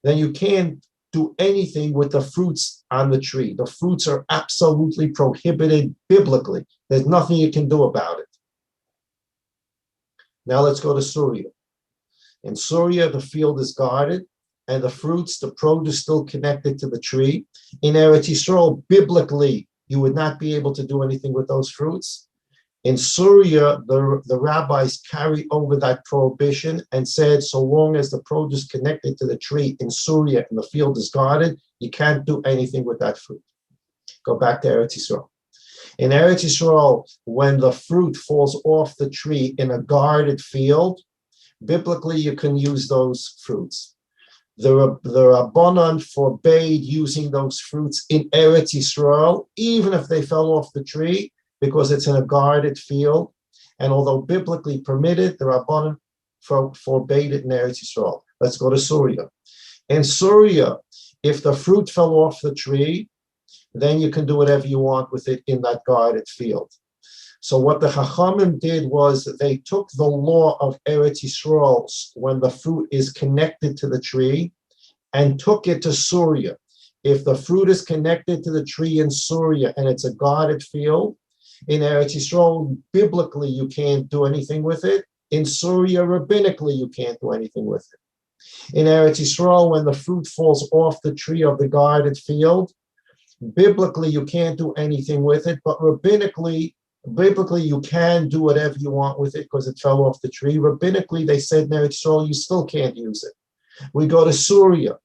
then you can't do anything with the fruits on the tree. The fruits are absolutely prohibited biblically. There's nothing you can do about it. Now let's go to Syria. In Syria, the field is guarded, and the fruits, the produce, still connected to the tree. In Eretz Yisrael, biblically, you would not be able to do anything with those fruits. In Syria, the rabbis carried over that prohibition and said, so long as the produce connected to the tree in Syria and the field is guarded, you can't do anything with that fruit. Go back to Eretz Yisrael. In Eretz Yisrael, when the fruit falls off the tree in a guarded field, biblically you can use those fruits. The Rabbanan forbade using those fruits in Eretz Yisrael, even if they fell off the tree, because it's in a guarded field. And although biblically permitted, the Rabbanan forbade it in Eretz Yisrael. Let's go to Syria. In Syria, if the fruit fell off the tree, then you can do whatever you want with it in that guarded field. So what the Chachamim did was they took the law of Eretz Yisrael when the fruit is connected to the tree and took it to Syria. If the fruit is connected to the tree in Syria and it's a guarded field, in Eretz Yisrael, biblically, you can't do anything with it. In Syria, rabbinically, you can't do anything with it. In Eretz Yisrael, when the fruit falls off the tree of the guarded field, biblically, you can't do anything with it, but biblically, you can do whatever you want with it because it fell off the tree. Rabbinically, they said in Eretz Yisrael, you still can't use it. We go to Syria.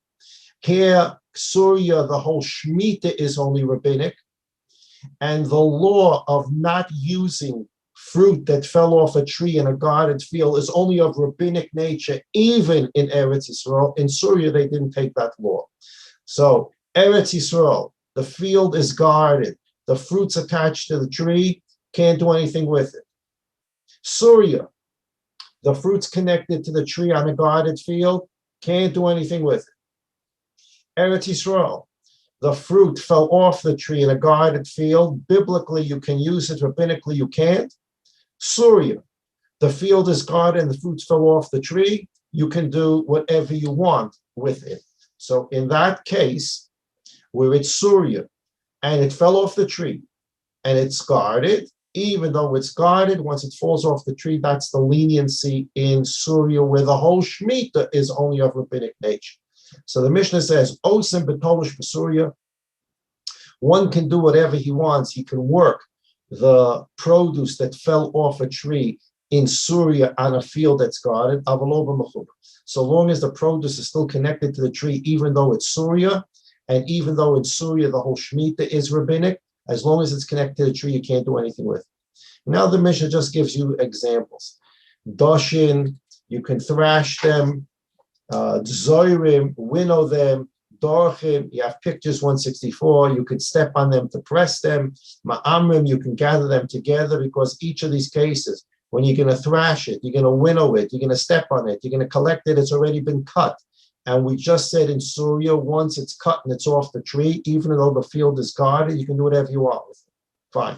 Here, Syria, the whole Shemitah is only rabbinic. And the law of not using fruit that fell off a tree in a guarded field is only of rabbinic nature, even in Eretz Yisrael. In Syria, they didn't take that law. So Eretz Yisrael, the field is guarded. The fruit's attached to the tree, can't do anything with it. Syria, the fruit's connected to the tree on a guarded field, can't do anything with it. Eretz Yisrael, the fruit fell off the tree in a guarded field. Biblically, you can use it. Rabbinically, you can't. Syria, the field is guarded and the fruits fell off the tree. You can do whatever you want with it. So in that case, where it's Syria and it fell off the tree and it's guarded, even though it's guarded, once it falls off the tree, that's the leniency in Syria, where the whole Shemitah is only of rabbinic nature. So the Mishnah says, Osim betolish besuria. One can do whatever he wants. He can work the produce that fell off a tree in Syria on a field that's guarded. So long as the produce is still connected to the tree, even though it's Syria, and even though in Syria the whole Shemitah is rabbinic, as long as it's connected to the tree, you can't do anything with it. Now the Mishnah just gives you examples. Doshin, you can thrash them. Zoirim, winnow them, Dorchim, you have pictures 164, you could step on them to press them. Ma'amrim, you can gather them together, because each of these cases, when you're going to thrash it, you're going to winnow it, you're going to step on it, you're going to collect it, it's already been cut. And we just said in Surya, once it's cut and it's off the tree, even though the field is guarded, you can do whatever you want with it. Fine.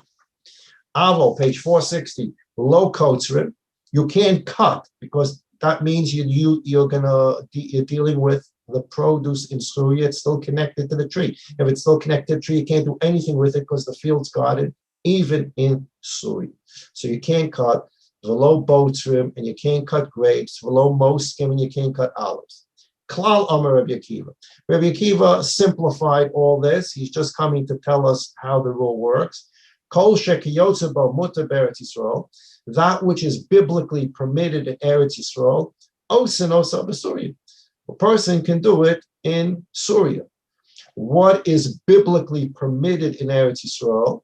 Avo, page 460, low kotzrim, you can't cut, because that means you're dealing with the produce in Surya. It's still connected to the tree. If it's still connected to the tree, you can't do anything with it because the field's guarded, even in Surya. So you can't cut below botzrim, and you can't cut grapes, below moskim, and you can't cut olives. Klal Amar Rabbi Akiva. Rabbi Akiva simplified all this. He's just coming to tell us how the rule works. Kol shekiyotze bo mutar be'eretz Yisrael, that which is biblically permitted in Eretz Yisrael, osin osa b'Surya. A person can do it in Surya. What is biblically permitted in Eretz Yisrael?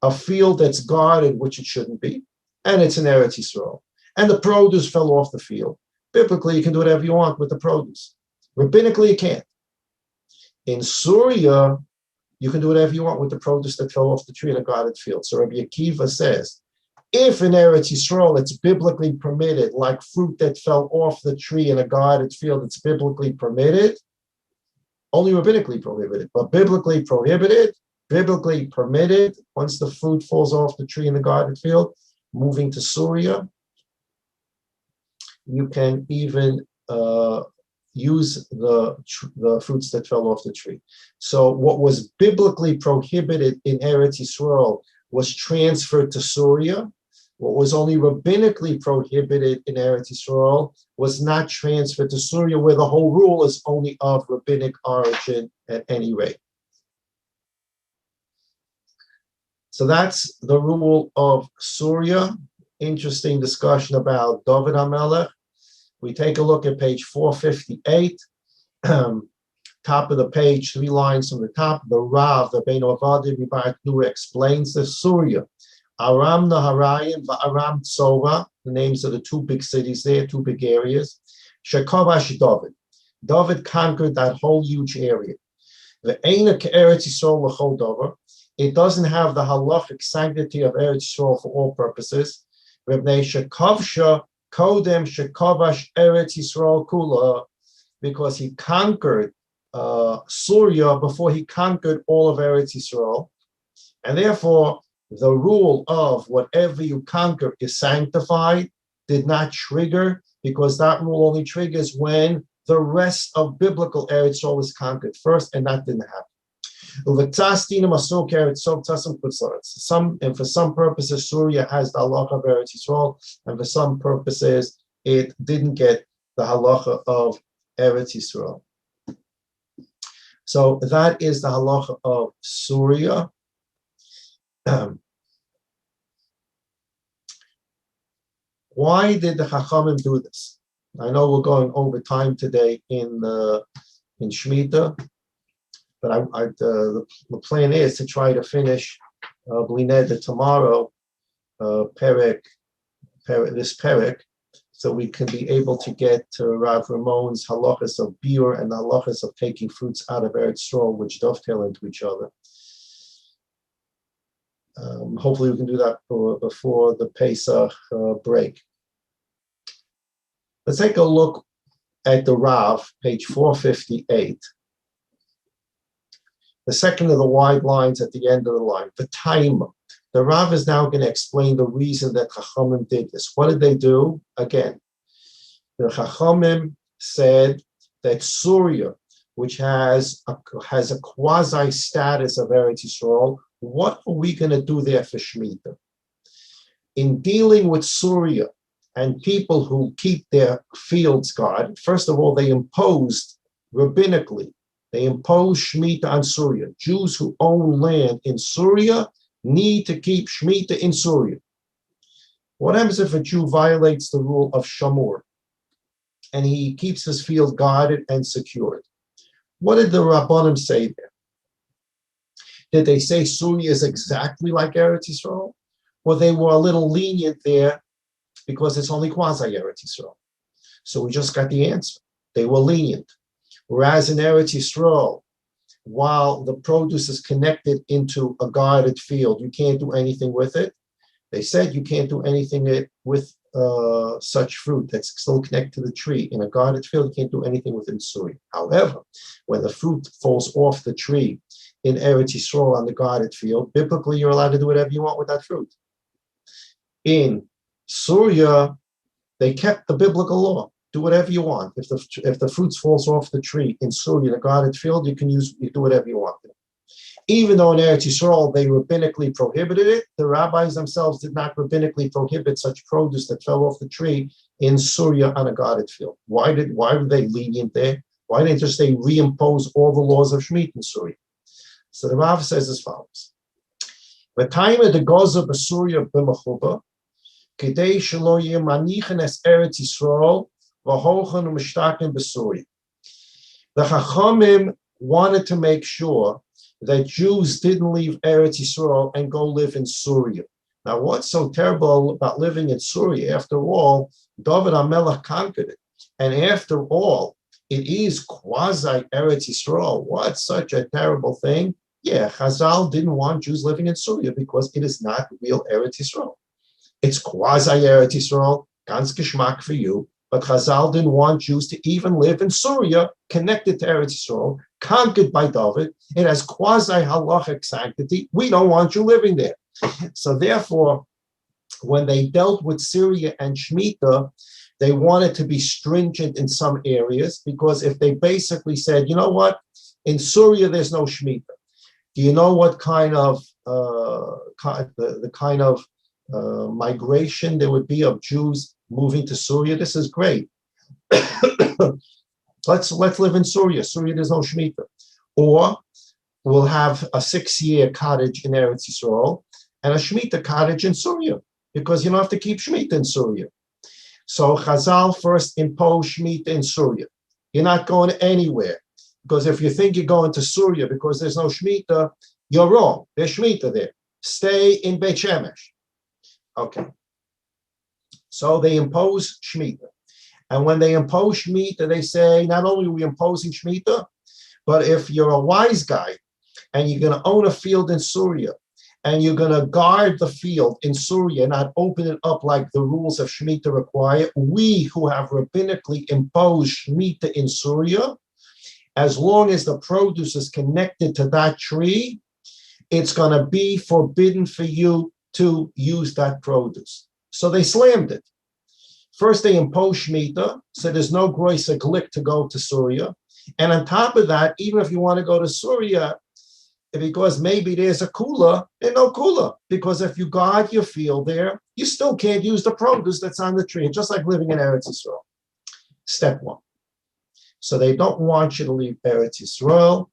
A field that's guarded, which it shouldn't be, and it's in Eretz Yisrael. And the produce fell off the field. Biblically, you can do whatever you want with the produce. Rabbinically, you can't. In Surya, you can do whatever you want with the produce that fell off the tree in a guarded field. So Rabbi Akiva says, if in Eretz Yisrael it's biblically permitted, like fruit that fell off the tree in a guarded field, it's biblically permitted, only rabbinically prohibited, but biblically prohibited, biblically permitted, once the fruit falls off the tree in the guarded field, moving to Surya, you can even use the fruits that fell off the tree. So what was biblically prohibited in Eretz Yisrael was transferred to Surya. What was only rabbinically prohibited in Eretz Yisrael was not transferred to Surya, where the whole rule is only of rabbinic origin at any rate. So that's the rule of Surya. Interesting discussion about David HaMelech. We take a look at page 458, top of the page, 3 lines from the top. The Rav, the Bein Ovadim Yibarak Nura, explains the Surya. Aram Naharayim Aram Tzova, the names of the 2 big cities there, 2 big areas. Shekovash David. David conquered that whole huge area. The Eina Ke'eretz Yisrael L'chol Dover. It doesn't have the halachic sanctity of Eretz Yisrael for all purposes. Rebnei Shekovsha Kodem Shekovash Eretz Yisrael Kula, because he conquered Surya before he conquered all of Eretz Yisrael, and therefore the rule of whatever you conquer is sanctified did not trigger, because that rule only triggers when the rest of biblical Eretz Yisrael is conquered first, and that didn't happen. And for some purposes, Surya has the halacha of Eretz Yisrael, and for some purposes, it didn't get the halacha of Eretz Yisrael. So that is the halacha of Surya. Why did the Chachamim do this? I know we're going over time today in Shemitah, but the plan is to try to finish Blined tomorrow, this Perek, so we can be able to get to Rav Ramon's halachas of biur and the halachas of taking fruits out of Eretz Yisrael, which dovetail into each other. Hopefully we can do that before the Pesach break. Let's take a look at the Rav, page 458. The second of the wide lines at the end of the line, the timer. The Rav is now going to explain the reason that Chachamim did this. What did they do? Again, the Chachamim said that Surya, which has a quasi status of Eretz Yisrael, what are we going to do there for Shemitah? In dealing with Surya and people who keep their fields guarded, first of all, they imposed rabbinically, they imposed Shemitah on Surya. Jews who own land in Surya need to keep Shemitah in Surya. What happens if a Jew violates the rule of Shamur and he keeps his field guarded and secured? What did the Rabbanim say there? Did they say Surya is exactly like Eretz Yisrael? Or they were a little lenient there because it's only quasi Eretz Yisrael? So we just got the answer. they were lenient. Whereas in Eretz Yisrael, while the produce is connected into a guarded field, you can't do anything with it. They said you can't do anything with such fruit that's still connected to the tree. In a guarded field, you can't do anything with in Surya. However, when the fruit falls off the tree in Eretz Yisrael on the guarded field, biblically, you're allowed to do whatever you want with that fruit. In Surya, they kept the biblical law. Do whatever you want. If the fruit falls off the tree in Surya, in a guarded field, you do whatever you want. Even though in Eretz Yisrael they rabbinically prohibited it, the rabbis themselves did not rabbinically prohibit such produce that fell off the tree in Surya on a guarded field. Why were they lenient there? Why didn't they just reimpose all the laws of Shemitah in Surya? So the Rav says as follows: the time of the Gaza b'Surya b'Mechuba, kedei shelo yemanichen es Eretz Yisrael v'holchen u'mishtaken b'Surya. The Chachamim wanted to make sure that Jews didn't leave Eretz Yisrael and go live in Surya. Now, what's so terrible about living in Surya? After all, David HaMelech conquered it. And after all, it is quasi Eretz Yisrael. What's such a terrible thing? Yeah, Chazal didn't want Jews living in Surya because it is not real Eretz Yisrael. It's quasi Eretz Yisrael, ganz geschmack for you. But Chazal didn't want Jews to even live in Surya, connected to Eretz Yisrael, conquered by David. It has quasi-halachic sanctity. We don't want you living there. So therefore, when they dealt with Syria and Shemitah, they wanted to be stringent in some areas, because if they basically said, you know what, in Surya there's no Shemitah. Do you know what kind of migration there would be of Jews moving to Surya? This is great. Let's live in Surya. Surya, there's no Shemitah. Or we'll have a 6-year cottage in Eretz Yisrael and a Shemitah cottage in Surya, because you don't have to keep Shemitah in Surya. So Chazal first imposed Shemitah in Surya. You're not going anywhere, because if you think you're going to Surya because there's no Shemitah, you're wrong. There's Shemitah there. Stay in Beit Shemesh. Okay. So they impose Shemitah. And when they impose Shemitah, they say, not only are we imposing Shemitah, but if you're a wise guy and you're going to own a field in Surya and you're going to guard the field in Surya, not open it up like the rules of Shemitah require, we who have rabbinically imposed Shemitah in Surya, as long as the produce is connected to that tree, it's going to be forbidden for you to use that produce. So they slammed it. First, they imposed Shemitah, so there's no grois glick to go to Surya. And on top of that, even if you want to go to Surya, because maybe there's a kula, there's no kula. Because if you guard your field there, you still can't use the produce that's on the tree, just like living in Eretz Yisrael. Step one. So they don't want you to leave Eretz Yisrael.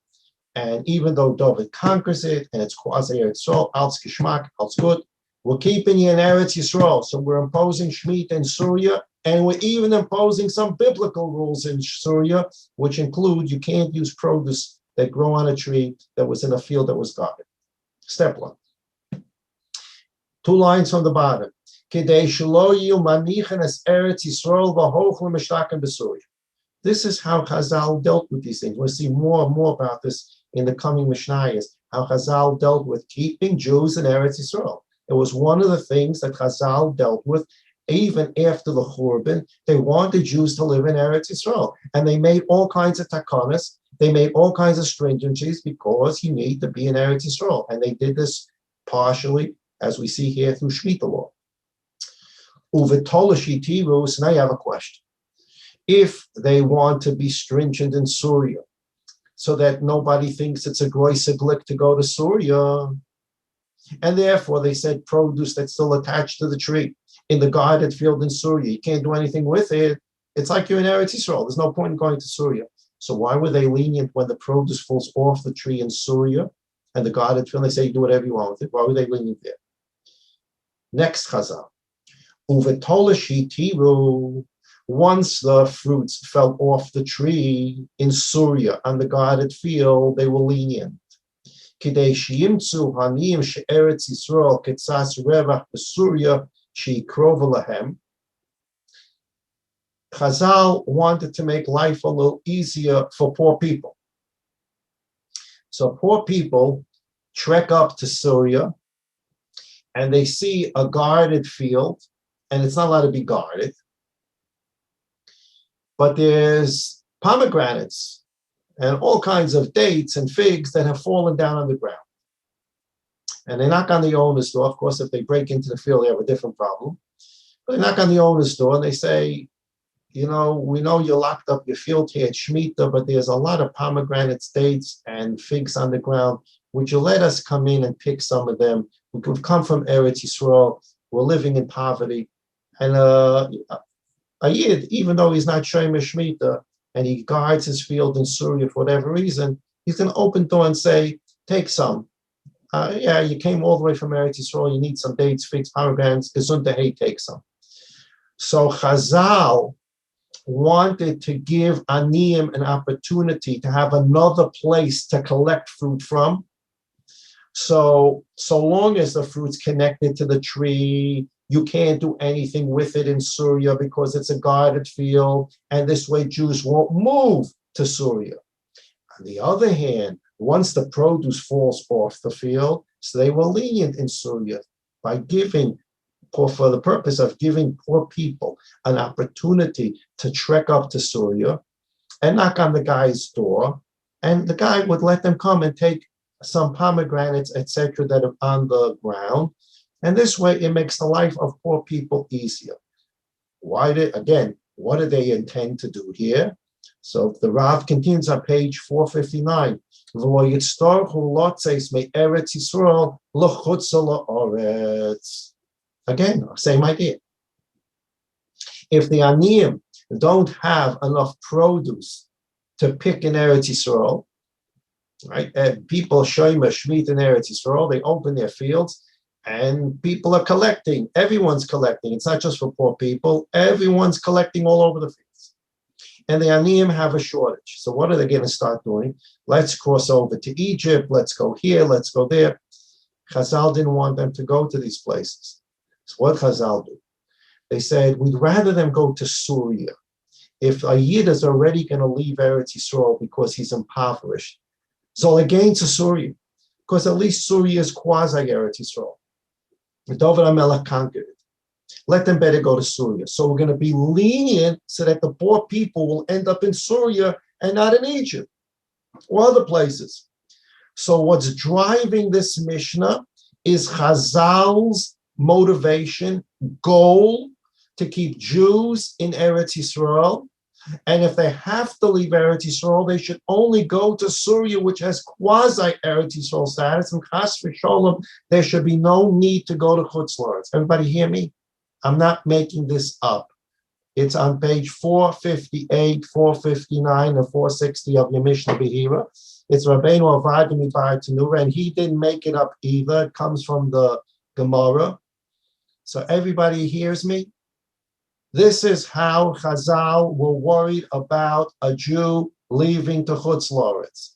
And even though David conquers it, and it's quasi Eretz Yisrael, als geschmack, als good, we're keeping you in Eretz Yisrael. So we're imposing Shemitah in Surya, and we're even imposing some biblical rules in Surya, which include you can't use produce that grow on a tree that was in a field that was guarded. Step one. 2 lines from the bottom. This is how Chazal dealt with these things. We'll see more and more about this in the coming Mishnayos, how Chazal dealt with keeping Jews in Eretz Yisrael. It was one of the things that Chazal dealt with even after the Churban. They wanted Jews to live in Eretz Yisrael. And they made all kinds of takanas. They made all kinds of stringencies because you need to be in Eretz Yisrael. And they did this partially, as we see here, through Shemitah law. So now you have a question. If they want to be stringent in Surya, so that nobody thinks it's a grois glick to go to Surya, and therefore they said produce that's still attached to the tree in the guarded field in Surya, you can't do anything with it. It's like you're in Eretz Yisrael. There's no point in going to Surya. So why were they lenient when the produce falls off the tree in Surya and the guarded field? They say you do whatever you want with it. Why were they lenient there? Next Chazal. Once the fruits fell off the tree in Surya on the guarded field, they were lenient. Chazal wanted to make life a little easier for poor people. So poor people trek up to Syria and they see a guarded field, and it's not allowed to be guarded, but there's pomegranates and all kinds of dates and figs that have fallen down on the ground. And they knock on the owner's door. Of course, if they break into the field, they have a different problem. But they knock on the owner's door and they say, we know you locked up your field here at Shemitah, but there's a lot of pomegranates, dates, and figs on the ground. Would you let us come in and pick some of them? We've come from Eretz Yisrael. We're living in poverty. And a Yid, even though he's not Shomer Shemitah, and he guards his field in Syria for whatever reason, he's going to open door and say, take some. You came all the way from Eretz Yisrael, you need some dates, figs, pomegranates, gesundheit, hey, take some. So Chazal wanted to give Aniyim an opportunity to have another place to collect fruit from. So long as the fruit's connected to the tree, you can't do anything with it in Syria because it's a guarded field, and this way Jews won't move to Syria. On the other hand, once the produce falls off the field, so they were lenient in Syria by giving, for the purpose of giving poor people an opportunity to trek up to Syria and knock on the guy's door, and the guy would let them come and take some pomegranates, etc., that are on the ground. And this way, it makes the life of poor people easier. What do they intend to do here? So the Rav continues on page 459. Again, same idea. If the Aniyim don't have enough produce to pick in Eretz Yisrael, right? And people Shomer Shemitah in Eretz Yisrael, they open their fields, and people are collecting. Everyone's collecting. It's not just for poor people. Everyone's collecting all over the fields. And the Aniyim have a shortage. So what are they going to start doing? Let's cross over to Egypt. Let's go here. Let's go there. Chazal didn't want them to go to these places. So what Chazal do? They said, we'd rather them go to Syria. If a Yid is already going to leave Eretz Yisrael because he's impoverished, so again to Syria, because at least Syria is quasi Eretz Yisrael. David HaMelech conquered it. Let them better go to Syria. So we're going to be lenient so that the poor people will end up in Syria and not in Egypt or other places. So what's driving this Mishnah is Chazal's motivation, goal, to keep Jews in Eretz Yisrael. And if they have to leave Eretz Yisrael, they should only go to Syria, which has quasi-Eretz Yisrael status. And Chas v'Sholom, there should be no need to go to Chutz La'aretz. Everybody hear me? I'm not making this up. It's on page 458, 459, and 460 of your Mishnah Behira. It's Rabbeinu Avad Mibar Tanura, and he didn't make it up either. It comes from the Gemara. So everybody hears me? This is how Chazal were worried about a Jew leaving to Chutz La'aretz.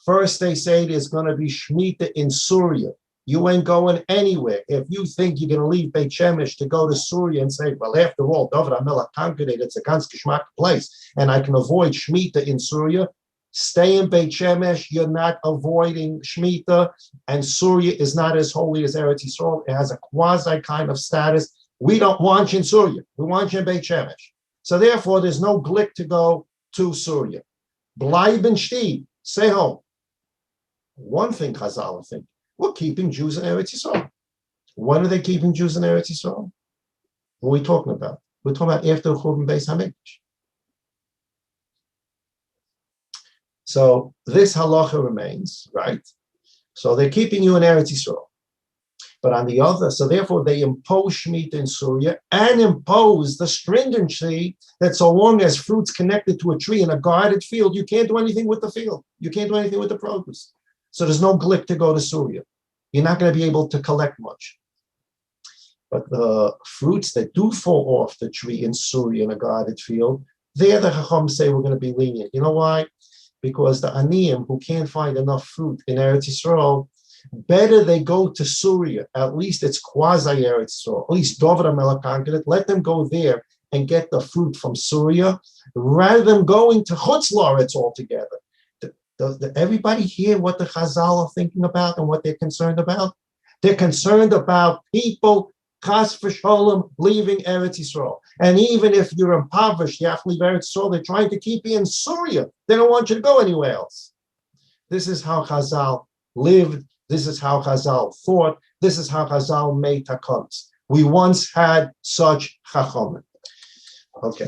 First, they say there's going to be Shemitah in Syria. You ain't going anywhere. If you think you're going to leave Beit Shemesh to go to Syria and say, well, after all, David HaMelech conquered it, it's a ganz geschmack place, and I can avoid Shemitah in Syria, stay in Beit Shemesh. You're not avoiding Shemitah, and Syria is not as holy as Eretz Yisrael. It has a quasi kind of status. We don't want you in Syria. We want you in Beit Shemesh. So therefore, there's no glick to go to Syria. Bleib in Shti, stay home. One thing Chazal think, we're keeping Jews in Eretz Yisrael. When are they keeping Jews in Eretz Yisrael? What are we talking about? We're talking about after Churban Beis HaMikdash. So this halacha remains, right? So they're keeping you in Eretz Yisrael. But on the other, so therefore they impose Shemitah in Syria and impose the stringency that so long as fruit's connected to a tree in a guarded field, you can't do anything with the field. You can't do anything with the produce. So there's no glick to go to Syria. You're not going to be able to collect much. But the fruits that do fall off the tree in Syria in a guarded field, there the Chacham say we're going to be lenient. You know why? Because the Aniyim who can't find enough fruit in Eretz Yisrael, better they go to Syria. At least it's quasi Eretz Yisrael. At least David HaMelech conquered it. Let them go there and get the fruit from Syria rather than going to Chutz La'aretz altogether. Does everybody hear what the Chazal are thinking about and what they're concerned about? They're concerned about people, Chas v'sholem, leaving Eretz Yisrael. And even if you're impoverished, you have to leave Eretz Yisrael, they're trying to keep you in Syria. They don't want you to go anywhere else. This is how Chazal lived. This is how Chazal thought. This is how Chazal made takonos. We once had such chachamim. Okay.